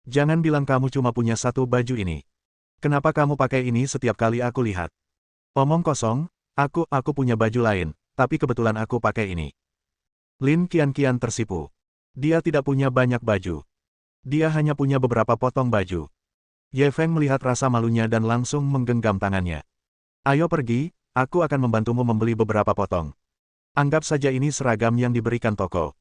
Jangan bilang kamu cuma punya satu baju ini. Kenapa kamu pakai ini setiap kali aku lihat? Omong kosong, aku punya baju lain, tapi kebetulan aku pakai ini. Lin Qianqian tersipu. Dia tidak punya banyak baju. Dia hanya punya beberapa potong baju. Ye Feng melihat rasa malunya dan langsung menggenggam tangannya. Ayo pergi, aku akan membantumu membeli beberapa potong. Anggap saja ini seragam yang diberikan toko.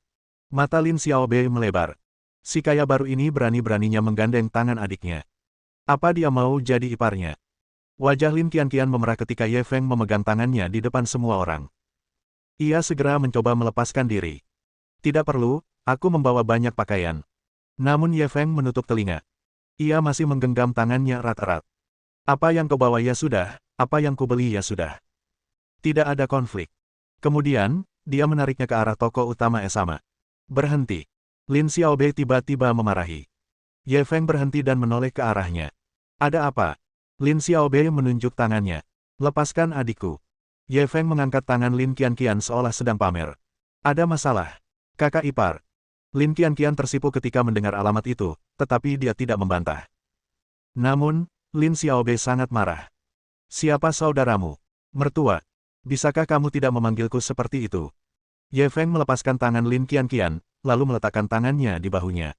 Mata Lin Xiaobei melebar. Si kaya baru ini berani-beraninya menggandeng tangan adiknya. Apa dia mau jadi iparnya? Wajah Lin Qianqian memerah ketika Ye Feng memegang tangannya di depan semua orang. Ia segera mencoba melepaskan diri. Tidak perlu, aku membawa banyak pakaian. Namun Ye Feng menutup telinga. Ia masih menggenggam tangannya erat-erat. Apa yang kau bawa ya sudah, apa yang kubeli ya sudah. Tidak ada konflik. Kemudian, dia menariknya ke arah toko utama Esama. Berhenti. Lin Xiaobei tiba-tiba memarahi. Ye Feng berhenti dan menoleh ke arahnya. Ada apa? Lin Xiaobei menunjuk tangannya. Lepaskan adikku. Ye Feng mengangkat tangan Lin Qianqian seolah sedang pamer. Ada masalah. Kakak ipar. Lin Qianqian tersipu ketika mendengar alamat itu, tetapi dia tidak membantah. Namun, Lin Xiaobei sangat marah. Siapa saudaramu? Mertua. Bisakah kamu tidak memanggilku seperti itu? Ye Feng melepaskan tangan Lin Qianqian, lalu meletakkan tangannya di bahunya.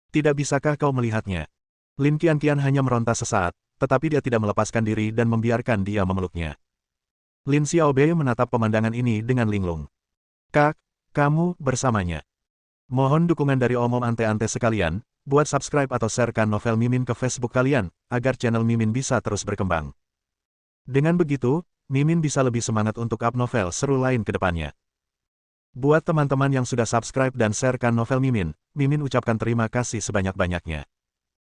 Tidak bisakah kau melihatnya? Lin Qianqian hanya meronta sesaat, tetapi dia tidak melepaskan diri dan membiarkan dia memeluknya. Lin Xiaobei menatap pemandangan ini dengan linglung. Kak, kamu bersamanya. Mohon dukungan dari omom ante-ante sekalian, buat subscribe atau sharekan novel Mimin ke Facebook kalian, agar channel Mimin bisa terus berkembang. Dengan begitu, Mimin bisa lebih semangat untuk up novel seru lain ke depannya. Buat teman-teman yang sudah subscribe dan sharekan novel Mimin, Mimin ucapkan terima kasih sebanyak-banyaknya.